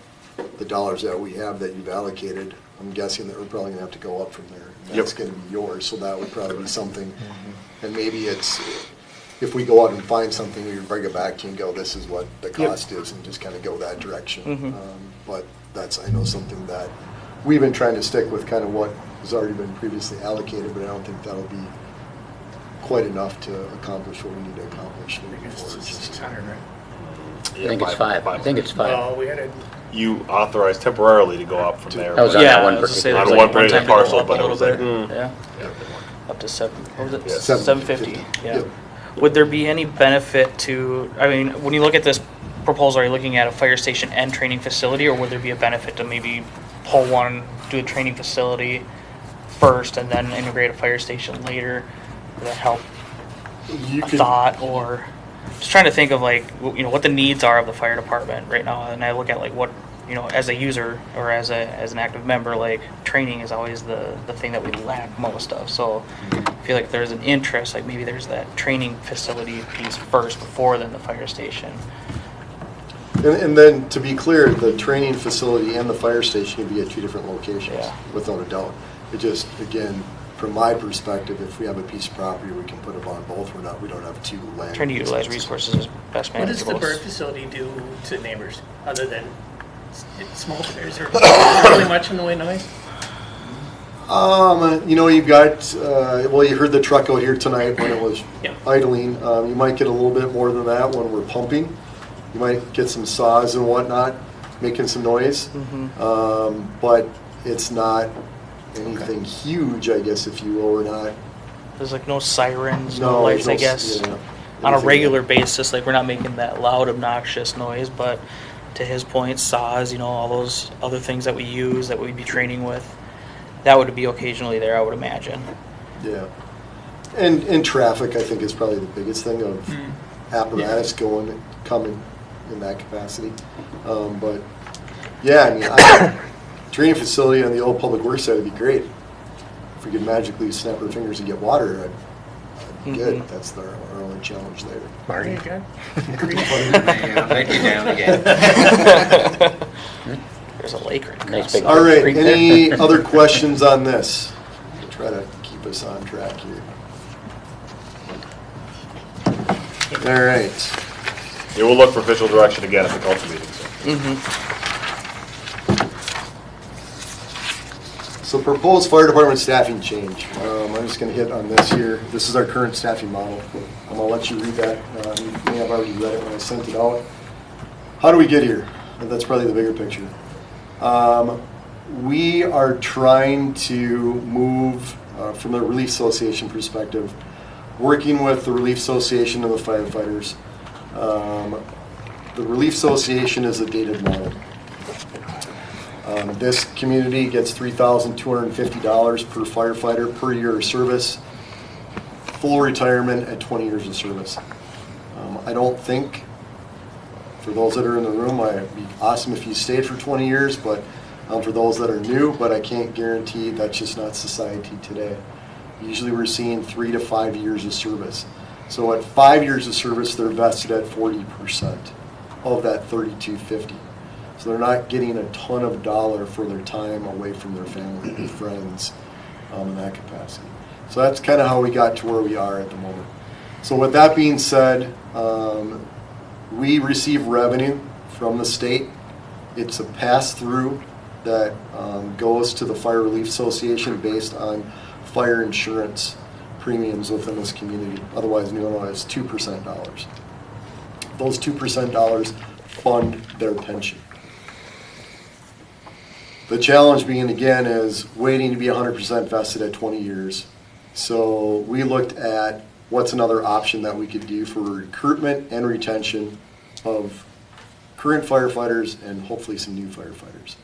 the dollars that we have that you've allocated, I'm guessing that we're probably gonna have to go up from there. And that's Yep. gonna be yours, so that would probably be something. And maybe it's, if we go out and find something, we would bring it back to you and go, this is what the cost is, and just kind of go that direction. But that's, I know, something that we've been trying to stick with, kind of what has already been previously allocated, but I don't think that'll be quite enough to accomplish what we need to accomplish moving forward. It's 600, right? I think it's five. I think it's five. Well, we had a, You authorized temporarily to go up from there. That was but- on Yeah, that one I was gonna say, particular. there's On like one one particular time to go parcel, up but a it little was bit. like, Yeah, up to what was it? Yeah. 750, yeah. Yep. Would there be any benefit to, I mean, when you look at this proposal, are you looking at a fire station and training facility, or would there be a benefit to maybe pull one, do a training facility first and then integrate a fire station later? Would that help You a could, thought, or just trying to think of like, what the needs are of the fire department right now, and I look at like what, as a user or as an active member, like training is always the thing that we lack most of. So I feel like there's an interest, like maybe there's that training facility piece first before then the fire station. and then to be clear, the training facility and the fire station can be at two different locations, Yeah. without a doubt. It just, again, from my perspective, if we have a piece of property, we can put them on both. We don't have two land. Trying to utilize resources as best what does the manageable. bird facility do to neighbors, other than smoke? Is there really much in the way of noise? You've got, you heard the truck out here tonight when it was Yeah. idling. You might get a little bit more than that when we're pumping. You might get some saws and whatnot, making some noise. But it's not anything huge, I guess, if you will, or not. There's like no sirens, No, no lights, I there's no- guess. yeah, On a anything regular like- basis, like we're not making that loud, obnoxious noise, but to his point, saws, all those other things that we use that we'd be training with, that would be occasionally there, I would imagine. Yeah. And traffic, I think, is probably the biggest thing of apparatus coming in that capacity. But, yeah, training facility on the old public works side would be great. if we could magically snap our fingers and get water, I'd be good. Mhm. That's our only challenge there. Marty? Very good. Let you down again. There's a lake right Nice across. big All right, creek any other questions on this? We'll try to keep us on track here. All right. Yeah, we'll look for official direction again at the council meeting, so. So proposed fire department staffing change. I'm just going to hit on this here. This is our current staffing model. I'm going to let you read that. You may have already read it when I sent it out. How do we get here? That's probably the bigger picture. We are trying to move from the Relief Association perspective, working with the Relief Association and the firefighters. The Relief Association is a dated model. This community gets $3,250 per firefighter per year of service, full retirement at 20 years of service. I don't think, for those that are in the room, it'd be awesome if you stayed for 20 years, but for those that are new, but I can't guarantee that's just not society today. Usually we're seeing 3 to 5 years of service. So at 5 years of service, they're vested at 40% of that $3,250. So they're not getting a ton of dollar for their time away from their family and friends in that capacity. So that's kind of how we got to where we are at the moment. So with that being said, we receive revenue from the state. It's a pass-through that goes to the Fire Relief Association based on fire insurance premiums within this community, otherwise known as 2% dollars. Those 2% dollars fund their pension. The challenge being, again, is waiting to be 100% vested at 20 years. So we looked at what's another option that we could do for recruitment and retention of current firefighters and hopefully some new firefighters.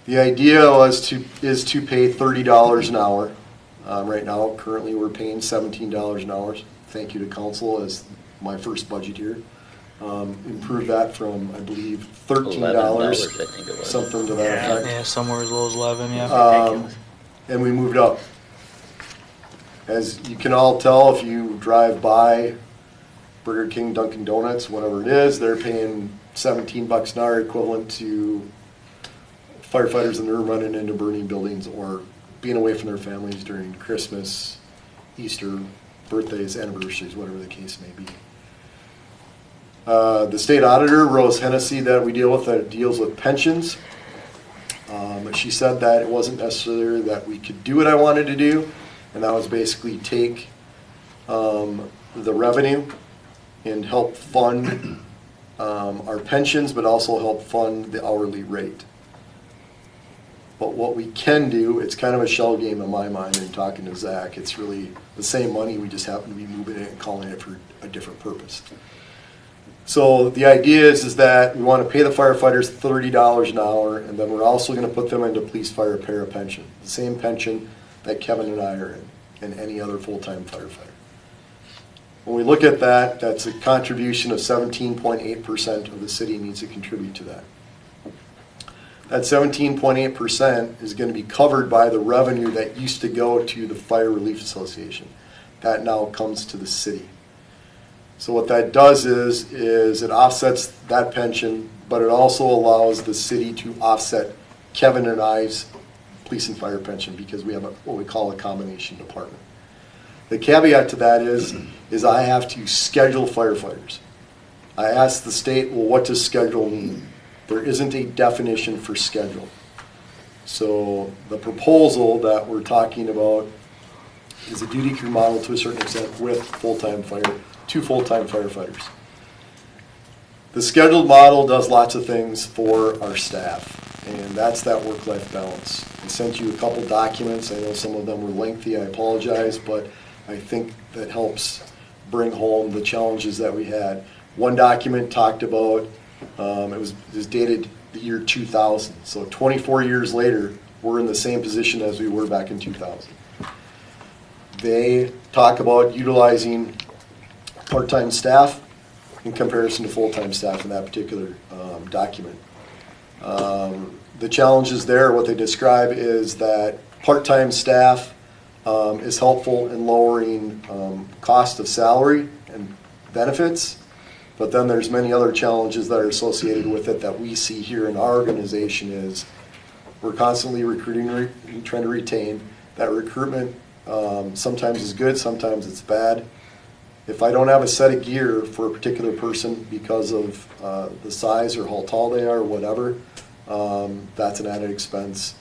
The idea is to pay $30 an hour. Right now, currently, we're paying $17 an hour. Thank you to council as my first budget here. Improved that from, I believe, $13, $11, I think it was. something to that Yeah. effect. Yeah, somewhere as low as 11, yeah. Ridiculous. And we moved up. As you can all tell, if you drive by Burger King, Dunkin' Donuts, whatever it is, they're paying $17 an hour, equivalent to firefighters and they're running into burning buildings or being away from their families during Christmas, Easter, birthdays, anniversaries, whatever the case may be. The state auditor, Rose Hennessy, that we deal with, that deals with pensions. She said that it wasn't necessarily that we could do what I wanted to do, and that was basically take the revenue and help fund our pensions, but also help fund the hourly rate. But what we can do, it's kind of a shell game in my mind in talking to Zach. It's really the same money, we just happen to be moving it and calling it for a different purpose. So the idea is that we want to pay the firefighters $30 an hour, and then we're also going to put them into police fire para pension, the same pension that Kevin and I are in, and any other full-time firefighter. When we look at that, that's a contribution of 17.8% of the city needs to contribute to that. That 17.8% is going to be covered by the revenue that used to go to the Fire Relief Association. That now comes to the city. So what that does is it offsets that pension, but it also allows the city to offset Kevin and I's police and fire pension because we have what we call a combination department. The caveat to that is I have to schedule firefighters. I asked the state, well, what does schedule mean? There isn't a definition for schedule. So the proposal that we're talking about is a duty crew model to a certain extent with two full-time firefighters. The scheduled model does lots of things for our staff, and that's that work-life balance. I sent you a couple documents. I know some of them were lengthy. I apologize, but I think that helps bring home the challenges that we had. One document talked about, it was dated the year 2000. So 24 years later, we're in the same position as we were back in 2000. They talk about utilizing part-time staff in comparison to full-time staff in that particular document. The challenges there, what they describe is that part-time staff is helpful in lowering cost of salary and benefits. But then there's many other challenges that are associated with it that we see here in our organization is we're constantly recruiting, trying to retain. That recruitment sometimes is good, sometimes it's bad. If I don't have a set of gear for a particular person because of the size or how tall they are or whatever, that's an added expense,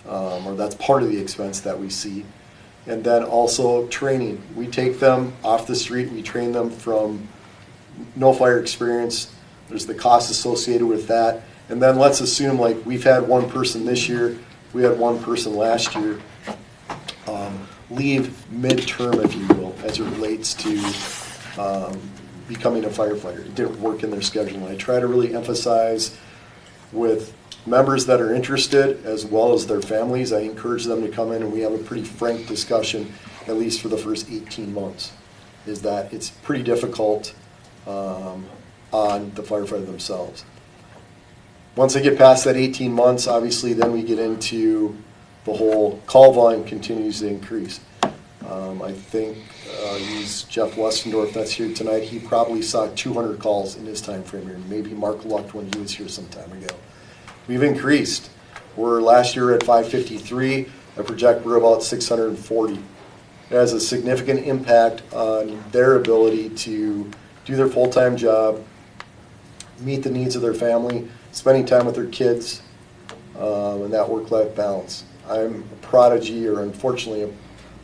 or that's part of the expense that we see. And then also training. We take them off the street, we train them from no fire experience. There's the cost associated with that. And then let's assume like we've had one person this year, we had one person last year leave midterm, if you will, as it relates to becoming a firefighter. It didn't work in their schedule. And I try to really emphasize with members that are interested as well as their families, I encourage them to come in and we have a pretty frank discussion, at least for the first 18 months, is that it's pretty difficult on the firefighter themselves. Once they get past that 18 months, obviously then we get into the whole call volume continues to increase. I think he's Jeff Westendorf that's here tonight. He probably saw 200 calls in his time frame here. Maybe Mark Lucht when he was here some time ago. We've increased. We're last year at 553. I project we're about 640. It has a significant impact on their ability to do their full-time job, meet the needs of their family, spending time with their kids, and that work-life balance. I'm a prodigy, or unfortunately,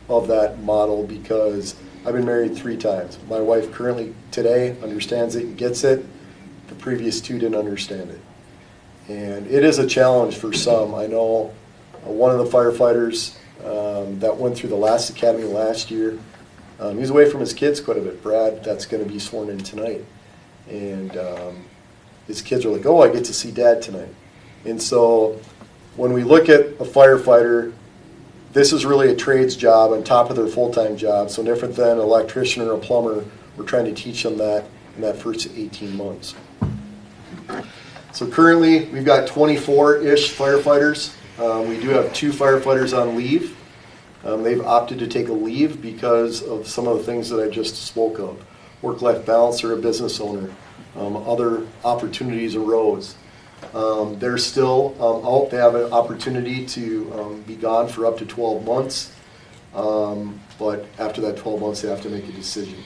of that model because I've been married 3 times. My wife currently today understands it and gets it. The previous 2 didn't understand it. And it is a challenge for some. I know one of the firefighters that went through the last academy last year, he's away from his kids quite a bit. Brad, that's going to be sworn in tonight. And his kids are like, oh, I get to see Dad tonight. And so when we look at a firefighter, this is really a trades job on top of their full-time job. So different than an electrician or a plumber, we're trying to teach them that in that first 18 months. So currently, we've got 24-ish firefighters. We do have 2 firefighters on leave. They've opted to take a leave because of some of the things that I just spoke of. Work-life balance, or a business owner. Other opportunities arose. They're still out. They have an opportunity to be gone for up to 12 months. But after that 12 months, they have to make a decision.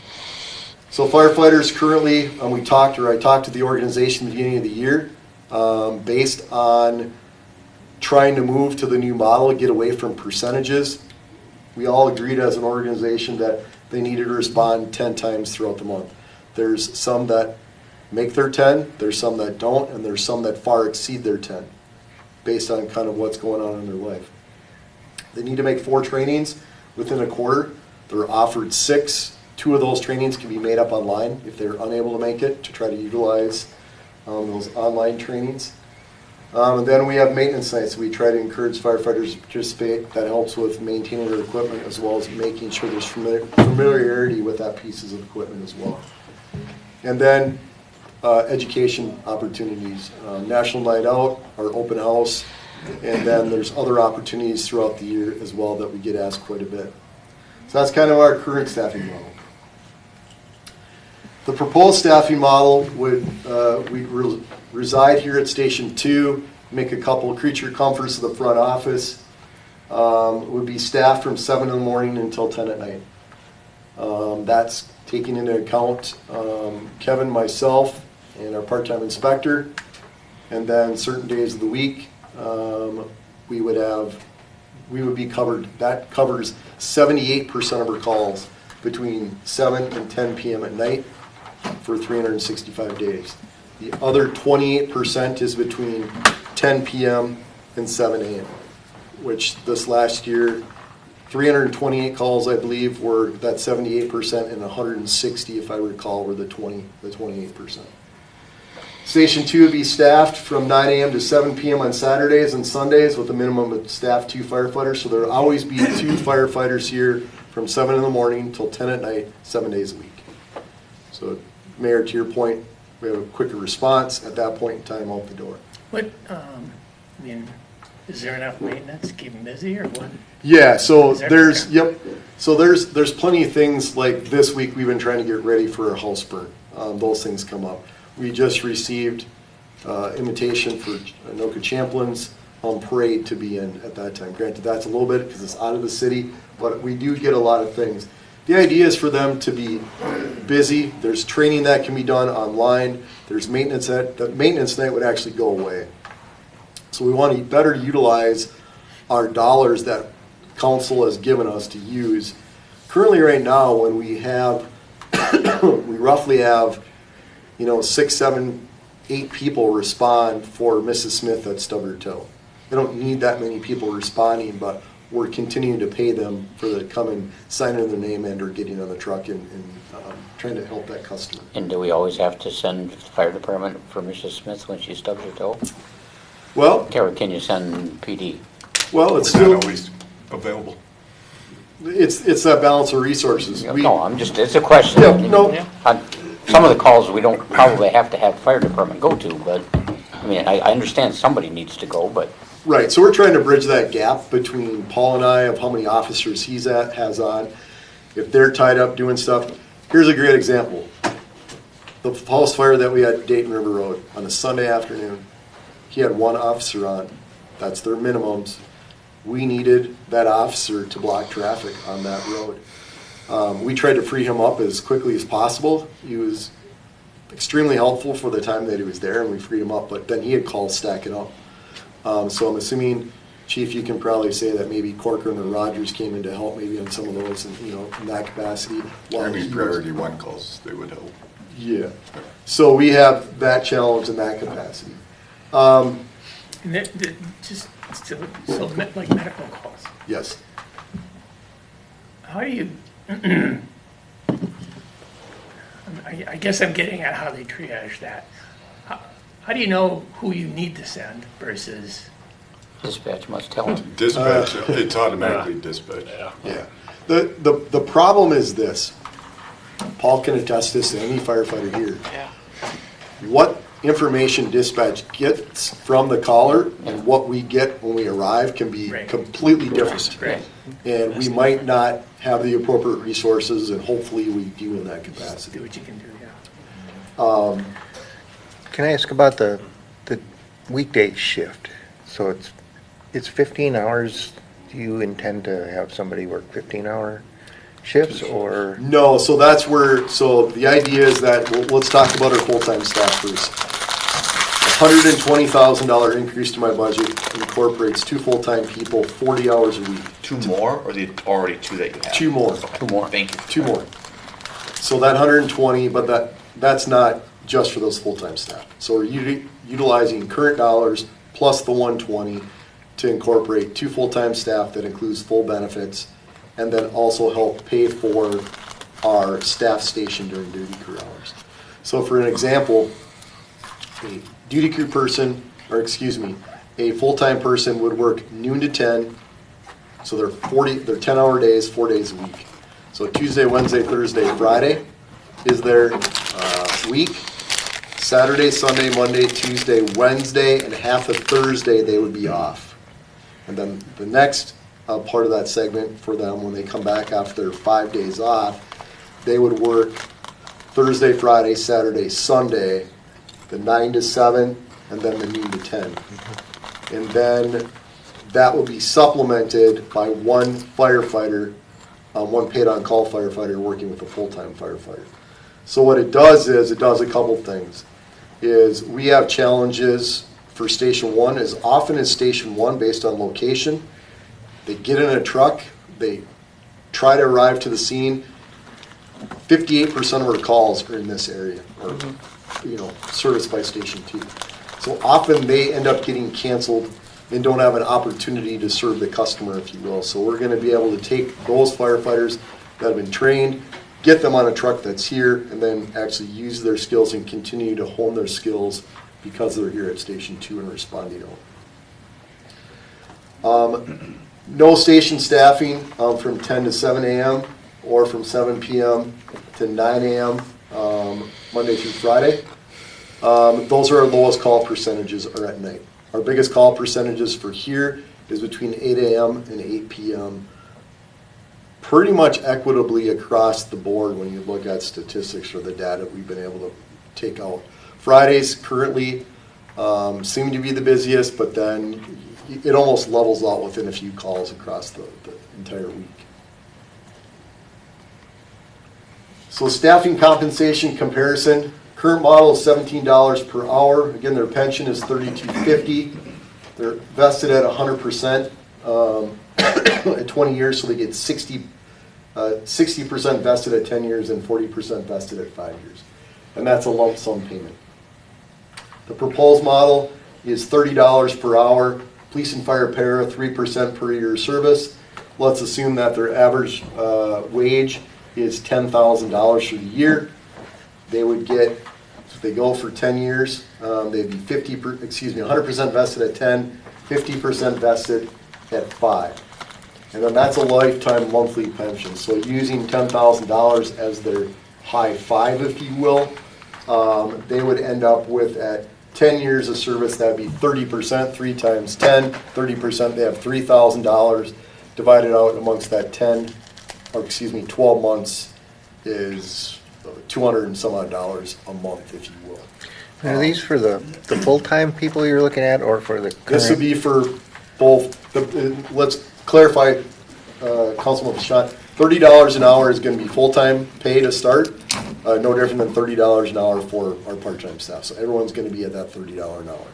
So firefighters currently, I talked to the organization at the beginning of the year based on trying to move to the new model, get away from percentages. We all agreed as an organization that they needed to respond 10 times throughout the month. There's some that make their 10, there's some that don't, and there's some that far exceed their 10 based on kind of what's going on in their life. They need to make 4 trainings within a quarter. They're offered 6. 2 of those trainings can be made up online if they're unable to make it, to try to utilize those online trainings. And then we have maintenance nights. We try to encourage firefighters to participate. That helps with maintaining their equipment as well as making sure there's familiarity with that pieces of equipment as well. And then education opportunities, National Night Out, our open house, and then there's other opportunities throughout the year as well that we get asked quite a bit. So that's kind of our current staffing model. The proposed staffing model would reside here at Station 2, make a couple of creature comforts of the front office. It would be staffed from 7 in the morning until 10 at night. That's taking into account Kevin, myself, and our part-time inspector. And then certain days of the week, we would be covered. That covers 78% of our calls between 7 and 10 p.m. at night for 365 days. The other 28% is between 10 p.m. and 7 a.m., which this last year, 328 calls, I believe, were that 78%, and 160, if I recall, were the 28%. Station 2 would be staffed from 9 a.m. to 7 p.m. on Saturdays and Sundays with a minimum of staff 2 firefighters. So there will always be 2 firefighters here from 7 in the morning till 10 at night, 7 days a week. So, Mayor, to your point, we have a quicker response at that point in time out the door. What, Is there enough maintenance to keep them busy or what? Yeah, so Is there- there's, yep, so there's plenty of things, like this week, we've been trying to get ready for a house burn. Those things come up. We just received invitation for Anoka Champlin's parade to be in at that time. Granted, that's a little bit, because it's out of the city, but we do get a lot of things. The idea is for them to be busy. There's training that can be done online. There's maintenance that maintenance night would actually go away. So we want to better utilize our dollars that council has given us to use. Currently, right now, when we have, we roughly have, 6, 7, 8 people respond for Mrs. Smith at Stub Her Toe. They don't need that many people responding, but we're continuing to pay them for the come and sign in their name and or getting on the truck and trying to help that customer. And do we always have to send the fire department for Mrs. Smith when she stubs her toe? Well, Or can you send PD? well, it's It's not still, always available. it's that balance of resources. We- No, it's a question. Yeah, no. Some of the calls we don't probably have to have fire department go to, but, I mean, I understand somebody needs to go, but Right, so we're trying to bridge that gap between Paul and I of how many officers has on. If they're tied up doing stuff, here's a great example. The house fire that we had at Dayton River Road on a Sunday afternoon, he had 1 officer on. That's their minimums. We needed that officer to block traffic on that road. We tried to free him up as quickly as possible. He was extremely helpful for the time that he was there, and we freed him up, but then he had calls stacking up. So I'm assuming, Chief, you can probably say that maybe Corcoran or Rogers came in to help maybe on some of those, and in that capacity. while Any he was- priority 1 calls, they would help. Yeah. So we have that challenge in that capacity. And just so like medical calls. Yes. How do you, I guess I'm getting at how they triage that. How do you know who you need to send versus, dispatch must tell them. Dispatch, it's automatically dispatched. Yeah. The problem is this. Paul can attest this to any firefighter here. Yeah. What information dispatch gets from the caller and what we get when we arrive can be Right. completely different. right? And we might not have the appropriate resources, and hopefully we do in that Do capacity. what you can do, yeah. Can I ask about the weekday shift? So it's 15 hours. Do you intend to have somebody work 15-hour shifts, or? No, so that's where, so the idea is that, let's talk about our full-time staff first. $120,000 increase to my budget incorporates 2 full-time people, 40 hours a week. 2 more, or the already 2 that you have? 2 more. 2 more. Thank you. 2 more. So that 120, but that's not just for those full-time staff. So we're utilizing current dollars plus the 120 to incorporate 2 full-time staff that includes full benefits, and then also help pay for our staff station during duty crew hours. So for an example, a duty crew person, or excuse me, a full-time person would work noon to 10, so they're 10-hour days, 4 days a week. So Tuesday, Wednesday, Thursday, Friday is their week. Saturday, Sunday, Monday, Tuesday, Wednesday, and half of Thursday they would be off. And then the next part of that segment for them, when they come back after their 5 days off, they would work Thursday, Friday, Saturday, Sunday, the 9 to 7, and then the noon to 10. And then that will be supplemented by 1 firefighter, 1 paid-on-call firefighter working with a full-time firefighter. So what it does is, it does a couple things. Is we have challenges for Station 1, as often as Station 1, based on location. They get in a truck, they try to arrive to the scene. 58% of our calls are in this area, or serviced by Station 2. So often they end up getting canceled and don't have an opportunity to serve the customer, if you will. So we're going to be able to take those firefighters that have been trained, get them on a truck that's here, and then actually use their skills and continue to hone their skills because they're here at Station 2 and responding out. No station staffing from 10 to 7 a.m. or from 7 p.m. to 9 a.m. Monday through Friday. Those are our lowest call percentages are at night. Our biggest call percentages for here is between 8 a.m. and 8 p.m. Pretty much equitably across the board when you look at statistics or the data we've been able to take out. Fridays currently seem to be the busiest, but then it almost levels out within a few calls across the entire week. So staffing compensation comparison, current model is $17 per hour. Again, their pension is $32.50. They're vested at 100% at 20 years, so they get 60% vested at 10 years and 40% vested at 5 years. And that's a lump sum payment. The proposed model is $30 per hour. Police and fire para, 3% per year service. Let's assume that their average wage is $10,000 for the year. They would get, if they go for 10 years, they'd be 100% vested at 10, 50% vested at 5. And then that's a lifetime monthly pension. So using $10,000 as their high 5, if you will, they would end up with at 10 years of service, that'd be 30%, 3 times 10, 30%, they have $3,000 divided out amongst that 12 months is 200 and some odd dollars a month, if you will. Are these for the full-time people you're looking at, or for the current? This would be for both, let's clarify, Councilman Bishon, $30 an hour is going to be full-time pay to start, no different than $30 an hour for our part-time staff. So everyone's going to be at that $30 an hour.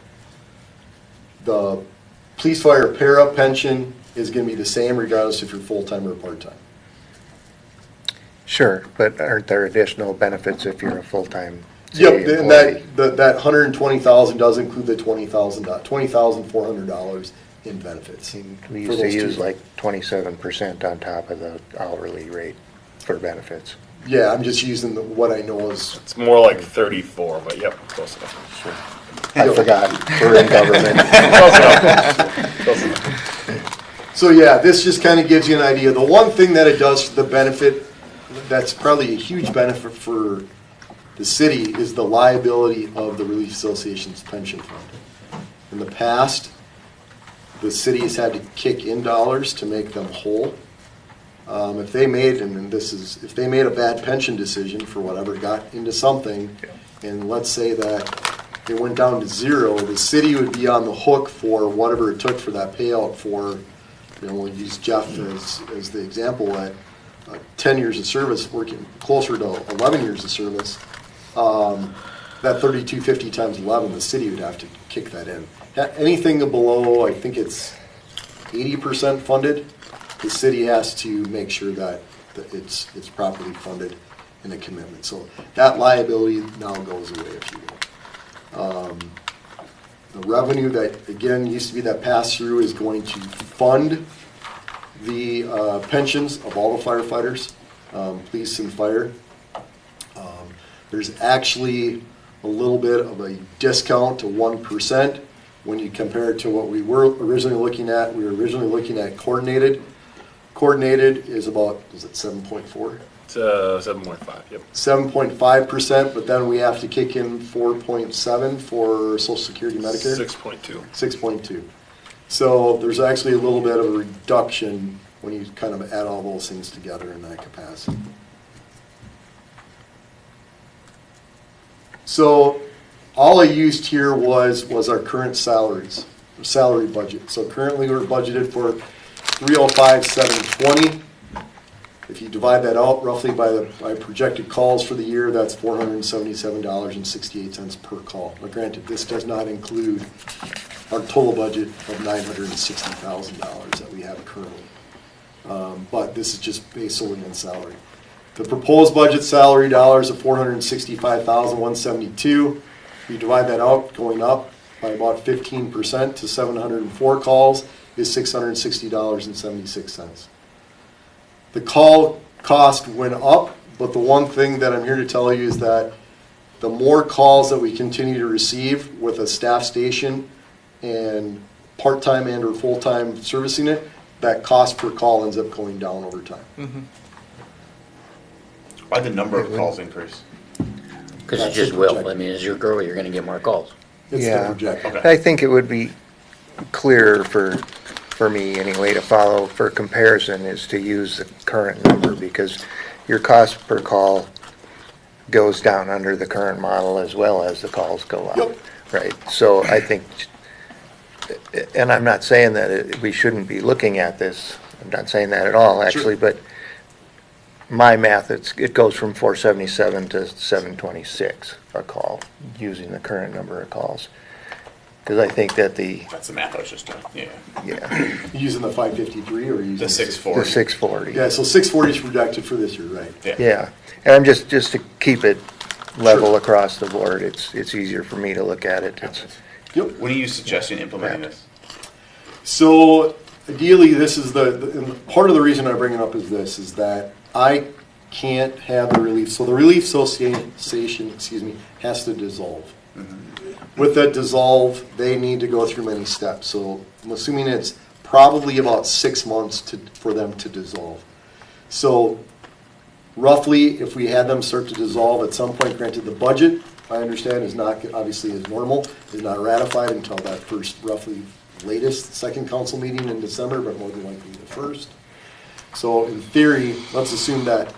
The police fire para pension is going to be the same regardless if you're full-time or part-time. Sure, but aren't there additional benefits if you're a full-time Yep, city and employee? that $120,000 does include the $20,400 in benefits. We for used to those use two. like 27% on top of the hourly rate for benefits. Yeah, I'm just using what I know is. It's more like 34, but yep, close enough. Sure. I forgot, we're in government. Close enough. So yeah, this just kind of gives you an idea. The one thing that it does, the benefit, that's probably a huge benefit for the city is the liability of the Relief Association's pension fund. In the past, the city has had to kick in dollars to make them whole. If they made, if they made a bad pension decision for whatever, got into something, and let's say that it went down to zero, the city would be on the hook for whatever it took for that payout for, we'll use Jeff as the example at 10 years of service, working closer to 11 years of service. That $32.50 times 11, the city would have to kick that in. Anything below, I think it's 80% funded, the city has to make sure that it's properly funded in a commitment. So that liability now goes away, if you will. The revenue that, again, used to be that pass-through is going to fund the pensions of all the firefighters, police and fire. There's actually a little bit of a discount to 1% when you compare it to what we were originally looking at. We were originally looking at coordinated. Coordinated is about, is it 7.4? It's 7.5, yep. 7.5%, but then we have to kick in 4.7 for Social Security Medicare. 6.2. 6.2. So there's actually a little bit of a reduction when you kind of add all those things together in that capacity. So all I used here was our current salary budget. So currently we're budgeted for 305,720. If you divide that out roughly by projected calls for the year, that's $477.68 per call. Now granted, this does not include our total budget of $960,000 that we have currently. But this is just based solely on salary. The proposed budget salary dollars of $465,172. If you divide that out, going up by about 15% to 704 calls is $660.76. The call cost went up, but the one thing that I'm here to tell you is that the more calls that we continue to receive with a staff station and part-time and or full-time servicing it, that cost per call ends up going down over time. Mm-hmm. Why'd the number of calls increase? Because it That's just the will. projected. I mean, as you grow, you're gonna get more calls. It's Yeah. the projected. Okay. I think it would be clearer for me anyway to follow for comparison is to use the current number, because your cost per call goes down under the current model as well as the calls go up. Yep. Right, so I think, and I'm not saying that we shouldn't be looking at this, I'm not saying that at all, actually, but my math, it goes from 477 to 726 a call, using the current number of calls. Because I think that That's the math I was just doing, yeah. yeah, You using the 553 or you using The the 640. 640. Yeah, so 640 is projected for this year, right? Yeah, and I'm just to keep it level across the board, it's easier for me to look at it. Yep. When are you suggesting implementing this? So ideally, this is and part of the reason I bring it up is this, is that I can't have the relief, so the relief association, has to dissolve. With that dissolve, they need to go through many steps. So I'm assuming it's probably about 6 months for them to dissolve. So roughly, if we had them start to dissolve at some point, granted the budget, I understand, is not, obviously is normal, is not ratified until that first, roughly latest, second council meeting in December, but more than likely the first. So in theory, let's assume that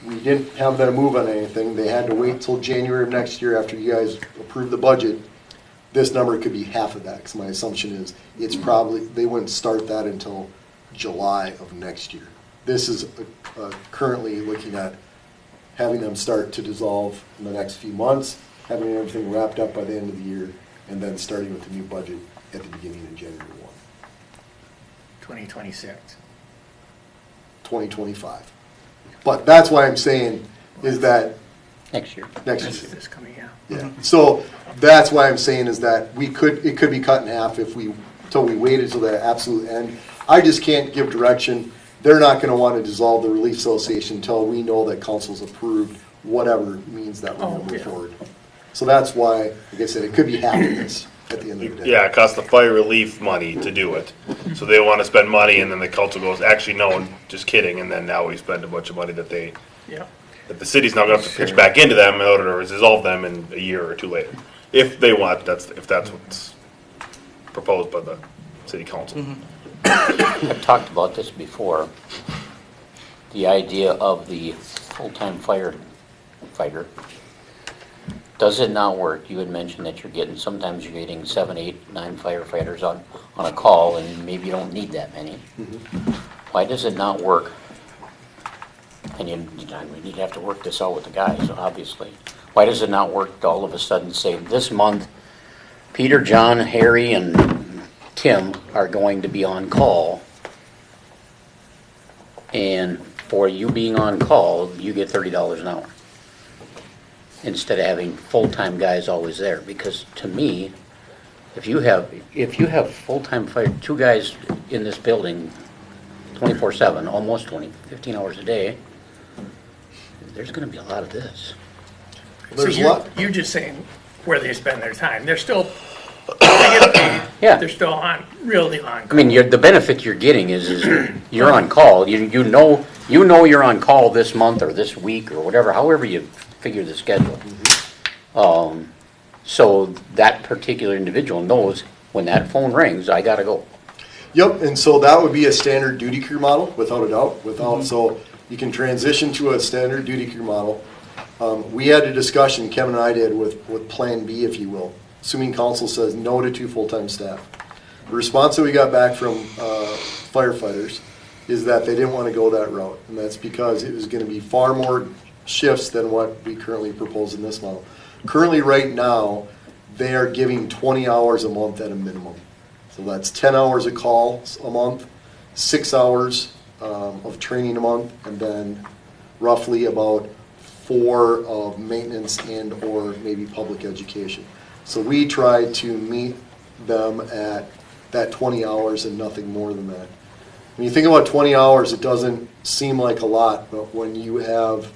we didn't have them move on anything. They had to wait till January of next year after you guys approve the budget. This number could be half of that, because my assumption is it's probably, they wouldn't start that until July of next year. This is currently looking at having them start to dissolve in the next few months, having everything wrapped up by the end of the year, and then starting with the new budget at the beginning of January 1. 2026. 2025. But that's why I'm saying is that Next year. next This year. is coming, yeah. Yeah. So that's why I'm saying is that it could be cut in half till we waited till the absolute end. I just can't give direction. They're not going to want to dissolve the Relief Association until we know that council's approved whatever means that we're going to move forward. So that's why, like I said, it could be half of this at the end of the day. Yeah, it costs the fire relief money to do it. So they want to spend money, and then the council goes, actually, no, just kidding, and then now we spend a bunch of money that Yeah. the city's now gonna have to pitch back into them in order to dissolve them in a year or two later. If they want, if that's what's proposed by the city council. I've talked about this before. The idea of the full-time firefighter. Does it not work? You had mentioned that sometimes you're getting 7, 8, 9 firefighters on a call, and maybe you don't need that many. Why does it not work? And you'd have to work this out with the guys, obviously. Why does it not work to all of a sudden say, this month, Peter, John, Harry, and Tim are going to be on call, and for you being on call, you get $30 an hour, instead of having full-time guys always there? Because to me, if you have full-time fire, 2 guys in this building 24/7, almost 15 hours a day, there's going to be a lot of this. There's So a lot. you're just saying where they spend their time. They're still, they get paid. Yeah. They're still really on. I mean, the benefit you're getting is you're on call. You know you're on call this month or this week or whatever, however you figure the schedule. So that particular individual knows when that phone rings, I gotta go. Yep, and so that would be a standard duty crew model, without a doubt. So you can transition to a standard duty crew model. We had a discussion, Kevin and I did, with Plan B, if you will, assuming council says no to 2 full-time staff. The response that we got back from firefighters is that they didn't want to go that route, and that's because it was going to be far more shifts than what we currently propose in this model. Currently, right now, they are giving 20 hours a month at a minimum. So that's 10 hours of calls a month, 6 hours of training a month, and then roughly about 4 of maintenance and or maybe public education. So we tried to meet them at that 20 hours and nothing more than that. When you think about 20 hours, it doesn't seem like a lot, but when you have,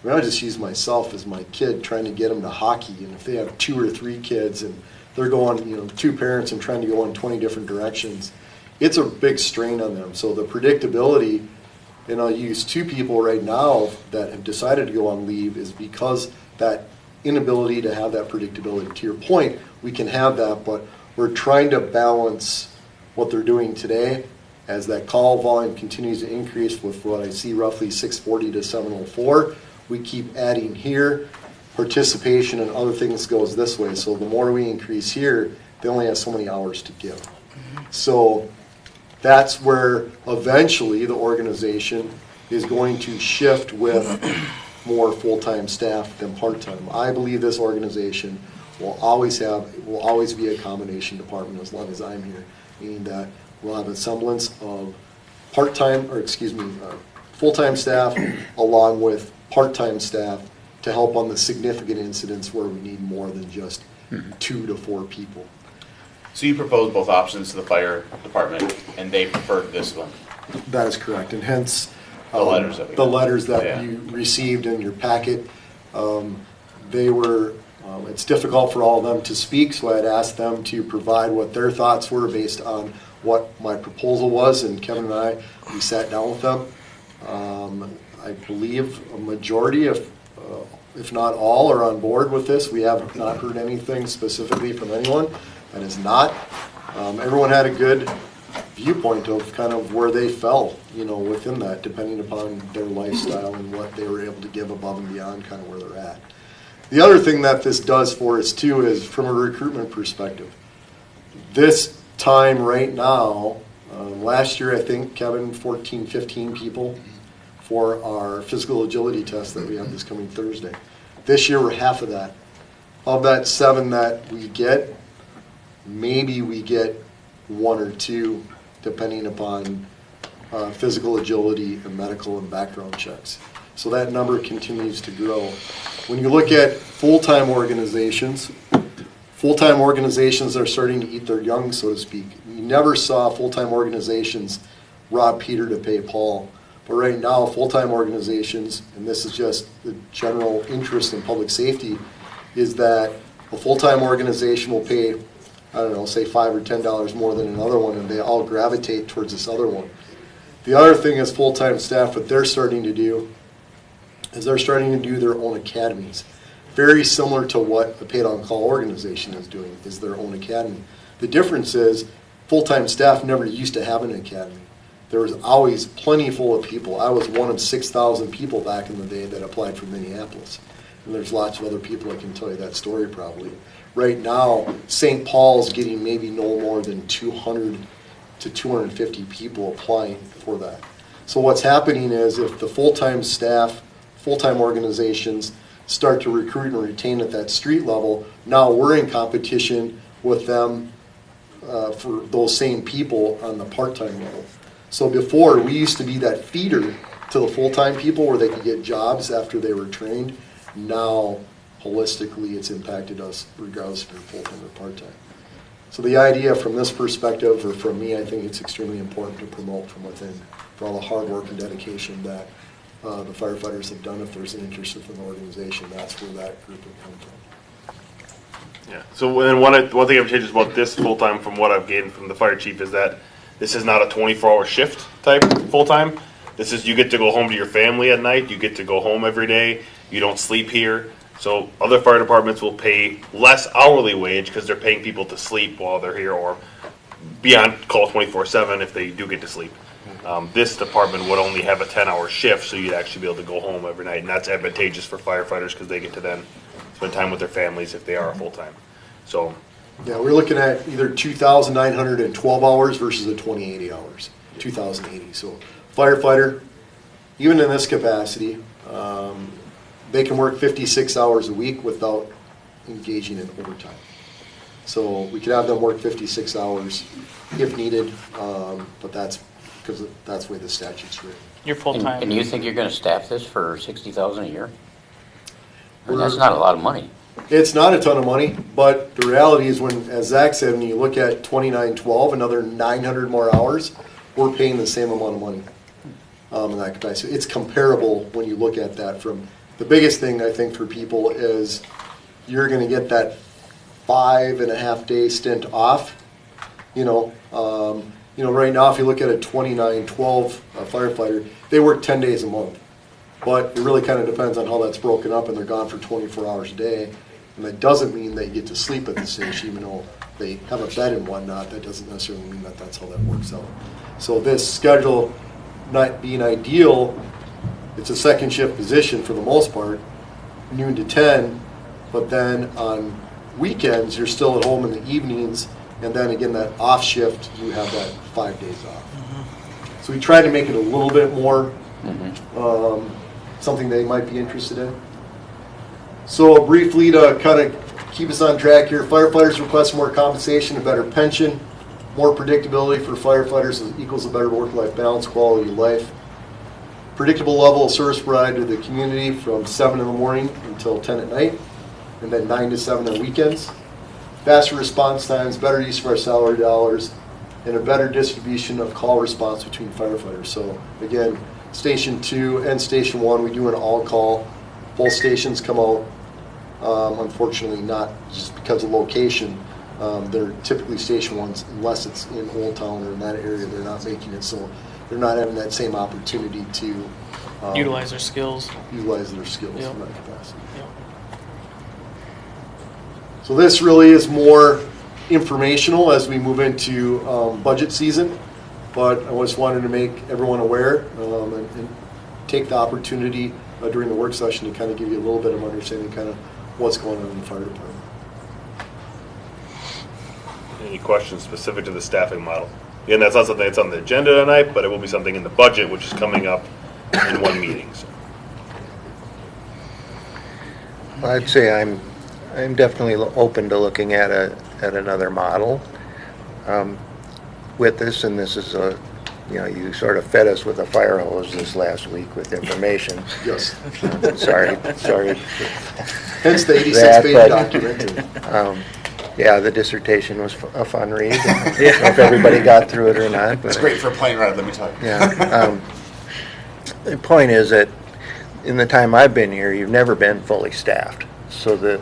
I just use myself as my kid trying to get them to hockey, and if they have 2 or 3 kids and they're going, 2 parents and trying to go in 20 different directions, it's a big strain on them. So the predictability, and I'll use 2 people right now that have decided to go on leave, is because that inability to have that predictability. To your point, we can have that, but we're trying to balance what they're doing today as that call volume continues to increase with what I see roughly 640 to 704. We keep adding here. Participation and other things goes this way. So the more we increase here, they only have so many hours to give. So that's where eventually the organization is going to shift with more full-time staff than part-time. I believe this organization will always be a combination department as long as I'm here, meaning that we'll have a semblance of full-time staff along with part-time staff to help on the significant incidents where we need more than just 2 to 4 people. So you proposed both options to the fire department, and they preferred this one. That is correct, and hence The letters that we got. Yeah. you received in your packet. They were, it's difficult for all of them to speak, so I had asked them to provide what their thoughts were based on what my proposal was, and Kevin and I, we sat down with them. I believe a majority, if not all, are on board with this. We have not heard anything specifically from anyone that is not. Everyone had a good viewpoint of kind of where they fell, within that, depending upon their lifestyle and what they were able to give above and beyond kind of where they're at. The other thing that this does for us too is from a recruitment perspective. This time right now, last year I think, Kevin, 14, 15 people for our physical agility test that we have this coming Thursday. This year we're half of that. Of that 7 that we get, maybe we get 1 or 2 depending upon physical agility and medical and background checks. So that number continues to grow. When you look at full-time organizations are starting to eat their young, so to speak. You never saw full-time organizations rob Peter to pay Paul. But right now, full-time organizations, and this is just the general interest in public safety, is that a full-time organization will pay, I don't know, say $5 or $10 more than another one, and they all gravitate towards this other one. The other thing is full-time staff, what they're starting to do is they're starting to do their own academies. Very similar to what a paid-on-call organization is doing, is their own academy. The difference is full-time staff never used to have an academy. There was always plenty full of people. I was one of 6,000 people back in the day that applied for Minneapolis. And there's lots of other people that can tell you that story probably. Right now, St. Paul's getting maybe no more than 200 to 250 people applying for that. So what's happening is if the full-time staff, full-time organizations start to recruit and retain at that street level, now we're in competition with them for those same people on the part-time level. So before, we used to be that feeder to the full-time people where they could get jobs after they were trained. Now, holistically, it's impacted us regardless if you're full-time or part-time. So the idea from this perspective, or from me, I think it's extremely important to promote from within for all the hard work and dedication that the firefighters have done. If there's an interest within the organization, that's where that group would come from. Yeah. So then one thing I've changed about this full time from what I've gained from the fire chief is that this is not a 24-hour shift type full time. This is you get to go home to your family at night. You get to go home every day. You don't sleep here. So other fire departments will pay less hourly wage because they're paying people to sleep while they're here or beyond call 24/7 if they do get to sleep. This department would only have a 10-hour shift, so you'd actually be able to go home every night, and that's advantageous for firefighters because they get to then spend time with their families if they are full-time. So, yeah, we're looking at either 2,912 hours versus a 2080 hours, 2,080. So firefighter, even in this capacity, they can work 56 hours a week without engaging in overtime. So we could have them work 56 hours if needed, but that's because that's the way the statute's written. You're full-time. And you think you're gonna staff this for $60,000 a year? I mean, that's not a lot of money. It's not a ton of money, but the reality is when, as Zach said, when you look at 2912, another 900 more hours, we're paying the same amount of money in that capacity. It's comparable when you look at that from, the biggest thing I think for people is you're gonna get that 5.5 day stint off. Right now, if you look at a 2912 firefighter, they work 10 days a month. But it really kind of depends on how that's broken up, and they're gone for 24 hours a day. And that doesn't mean that you get to sleep at the station, even though they have a bed and whatnot. That doesn't necessarily mean that that's how that works out. So this schedule not being ideal, it's a second shift position for the most part, noon to 10, but then on weekends, you're still at home in the evenings, and then again, that off shift, you have that 5 days off. So we try to make it a little bit more something they might be interested in. So briefly to kind of keep us on track here, firefighters request more compensation, a better pension, more predictability for firefighters equals a better work-life balance, quality of life. Predictable level of service provided to the community from 7 in the morning until 10 at night, and then 9 to 7 on weekends. Faster response times, better use of our salary dollars, and a better distribution of call response between firefighters. So again, Station 2 and Station 1, we do an all-call. Both stations come out. Unfortunately, not just because of location. They're typically Station 1s, unless it's in Old Town or in that area, they're not making it, so they're not having that same opportunity to Utilize their skills. utilize their skills Yep. in that capacity. Yep. So this really is more informational as we move into budget season, but I just wanted to make everyone aware and take the opportunity during the work session to kind of give you a little bit of understanding kind of what's going on in the fire department. Any questions specific to the staffing model? Again, that's not something that's on the agenda tonight, but it will be something in the budget, which is coming up in one meeting. So. I'd say I'm definitely open to looking at another model with this, and this is you sort of fed us with a fire hose this last week with information. Yes. Sorry. Hence the 86-page document. Yeah, the dissertation was a fun read. I don't know if everybody got through it or not. But It's great for a plane ride, let me tell you. Yeah. The point is that in the time I've been here, you've never been fully staffed. So the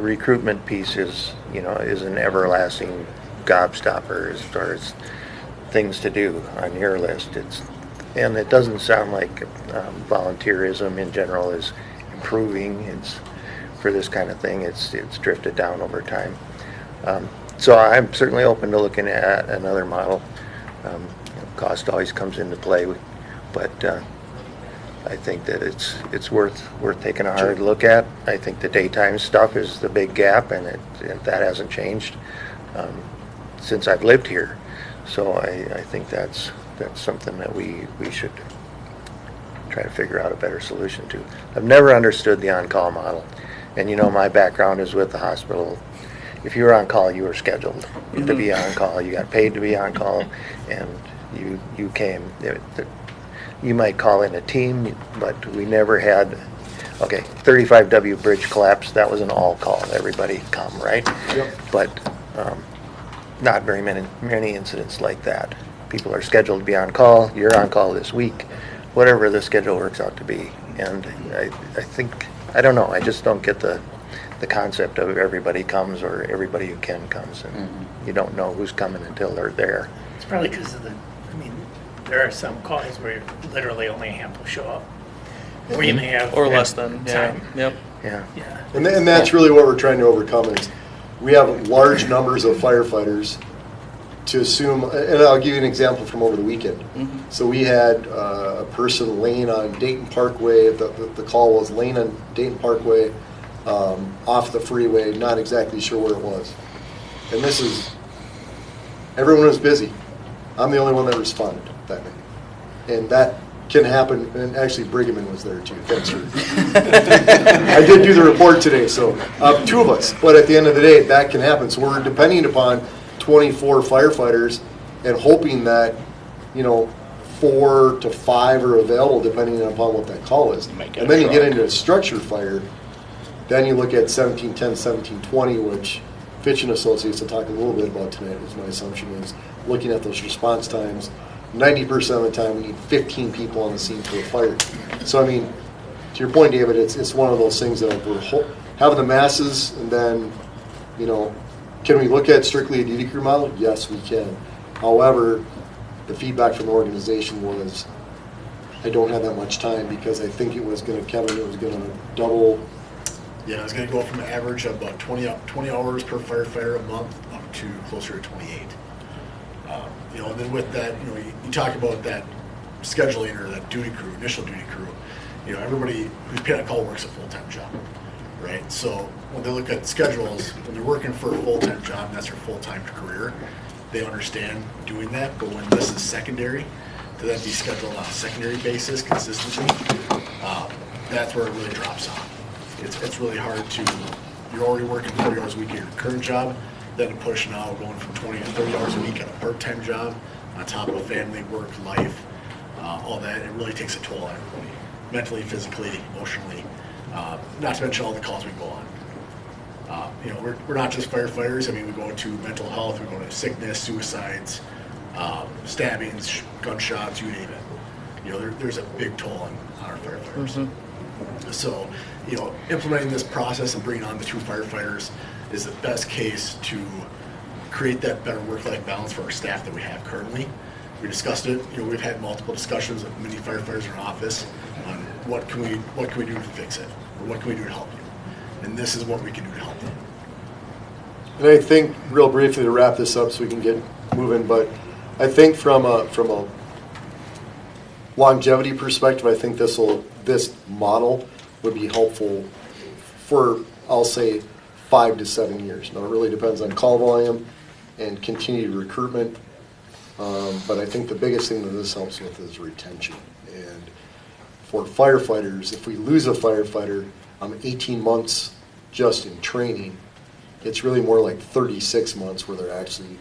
recruitment piece is an everlasting gobstopper as far as things to do on your list. And it doesn't sound like volunteerism in general is improving. It's for this kind of thing. It's drifted down over time. So I'm certainly open to looking at another model. Cost always comes into play, but I think that it's worth taking a hard look at. I think the daytime stuff is the big gap, and that hasn't changed since I've lived here. So I think that's something that we should try to figure out a better solution to. I've never understood the on-call model, and my background is with the hospital. If you were on call, you were scheduled to be on call. You got paid to be on call, and you came. You might call in a team, but we never had. Okay, 35W bridge collapse. That was an all call. Everybody come, right? Yep. But not very many incidents like that. People are scheduled to be on call. You're on call this week, whatever the schedule works out to be. And I think I don't know. I just don't get the concept of everybody comes or everybody who can comes, and you don't know who's coming until they're there. It's probably because of there are some calls where literally only a handful show up. Or you may have. Or less than, yeah. time. Yep. Yeah. Yeah. And that's really what we're trying to overcome is we have large numbers of firefighters to assume, and I'll give you an example from over the weekend. So we had a person laying on Dayton Parkway, the call was laying on Dayton Parkway off the freeway, not exactly sure where it was. And everyone was busy. I'm the only one that responded that night. And that can happen, and actually Brigham was there too. Thanks for. I did do the report today, so 2 of us. But at the end of the day, that can happen. So we're depending upon 24 firefighters and hoping that 4 to 5 are available depending upon what that call is. And then you get into a structured fire. Then you look at 1710, 1720, which Fitch and Associates will talk a little bit about tonight, is my assumption is looking at those response times. 90% of the time, we need 15 people on the scene for a fire. So, to your point, David, it's one of those things that we're having the masses, and then, can we look at strictly a duty crew model? Yes, we can. However, the feedback from the organization was, I don't have that much time because I think it was going to double Yeah, it's gonna go from an average of about 20 hours per firefighter a month up to closer to 28. You know, and then with that, you know, you talk about that scheduling or that duty crew, initial duty crew. You know, everybody who's paid on call works a full-time job, right? So when they look at schedules, when they're working for a full-time job, and that's their full-time career, they understand doing that. But when this is secondary, to then be scheduled on a secondary basis consistently, that's where it really drops off. It's really hard to, you're already working 40 hours a week at your current job, then to push now going from 20 to 30 hours a week at a part-time job, on top of family, work, life, all that, it really takes a toll on everybody, mentally, physically, emotionally, not to mention all the calls we go on. You know, we're not just firefighters. I mean, we go into mental health, we go into sickness, suicides, stabbings, gunshots, you name it. You know, there's a big toll on our firefighters. So, you know, implementing this process and bringing on the 2 firefighters is the best case to create that better work-life balance for our staff that we have currently. We discussed it. You know, we've had multiple discussions with many firefighters in our office on what can we do to fix it, or what can we do to help you. And this is what we can do to help them. And I think, real briefly to wrap this up so we can get moving, but I think from a longevity perspective, I think this model would be helpful for, I'll say, 5 to 7 years. Now, it really depends on call volume and continued recruitment, but I think the biggest thing that this helps with is retention. And for firefighters, if we lose a firefighter, 18 months just in training, it's really more like 36 months where they're actually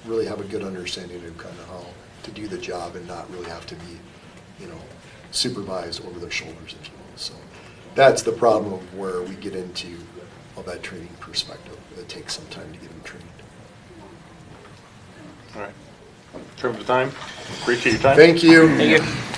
really have a good understanding of kind of how to do the job and not really have to be, you know, supervised over their shoulders, if you will. So that's the problem of where we get into that training perspective. It takes some time to get them trained. All right. In terms of time, appreciate your time. Thank you. Thank you.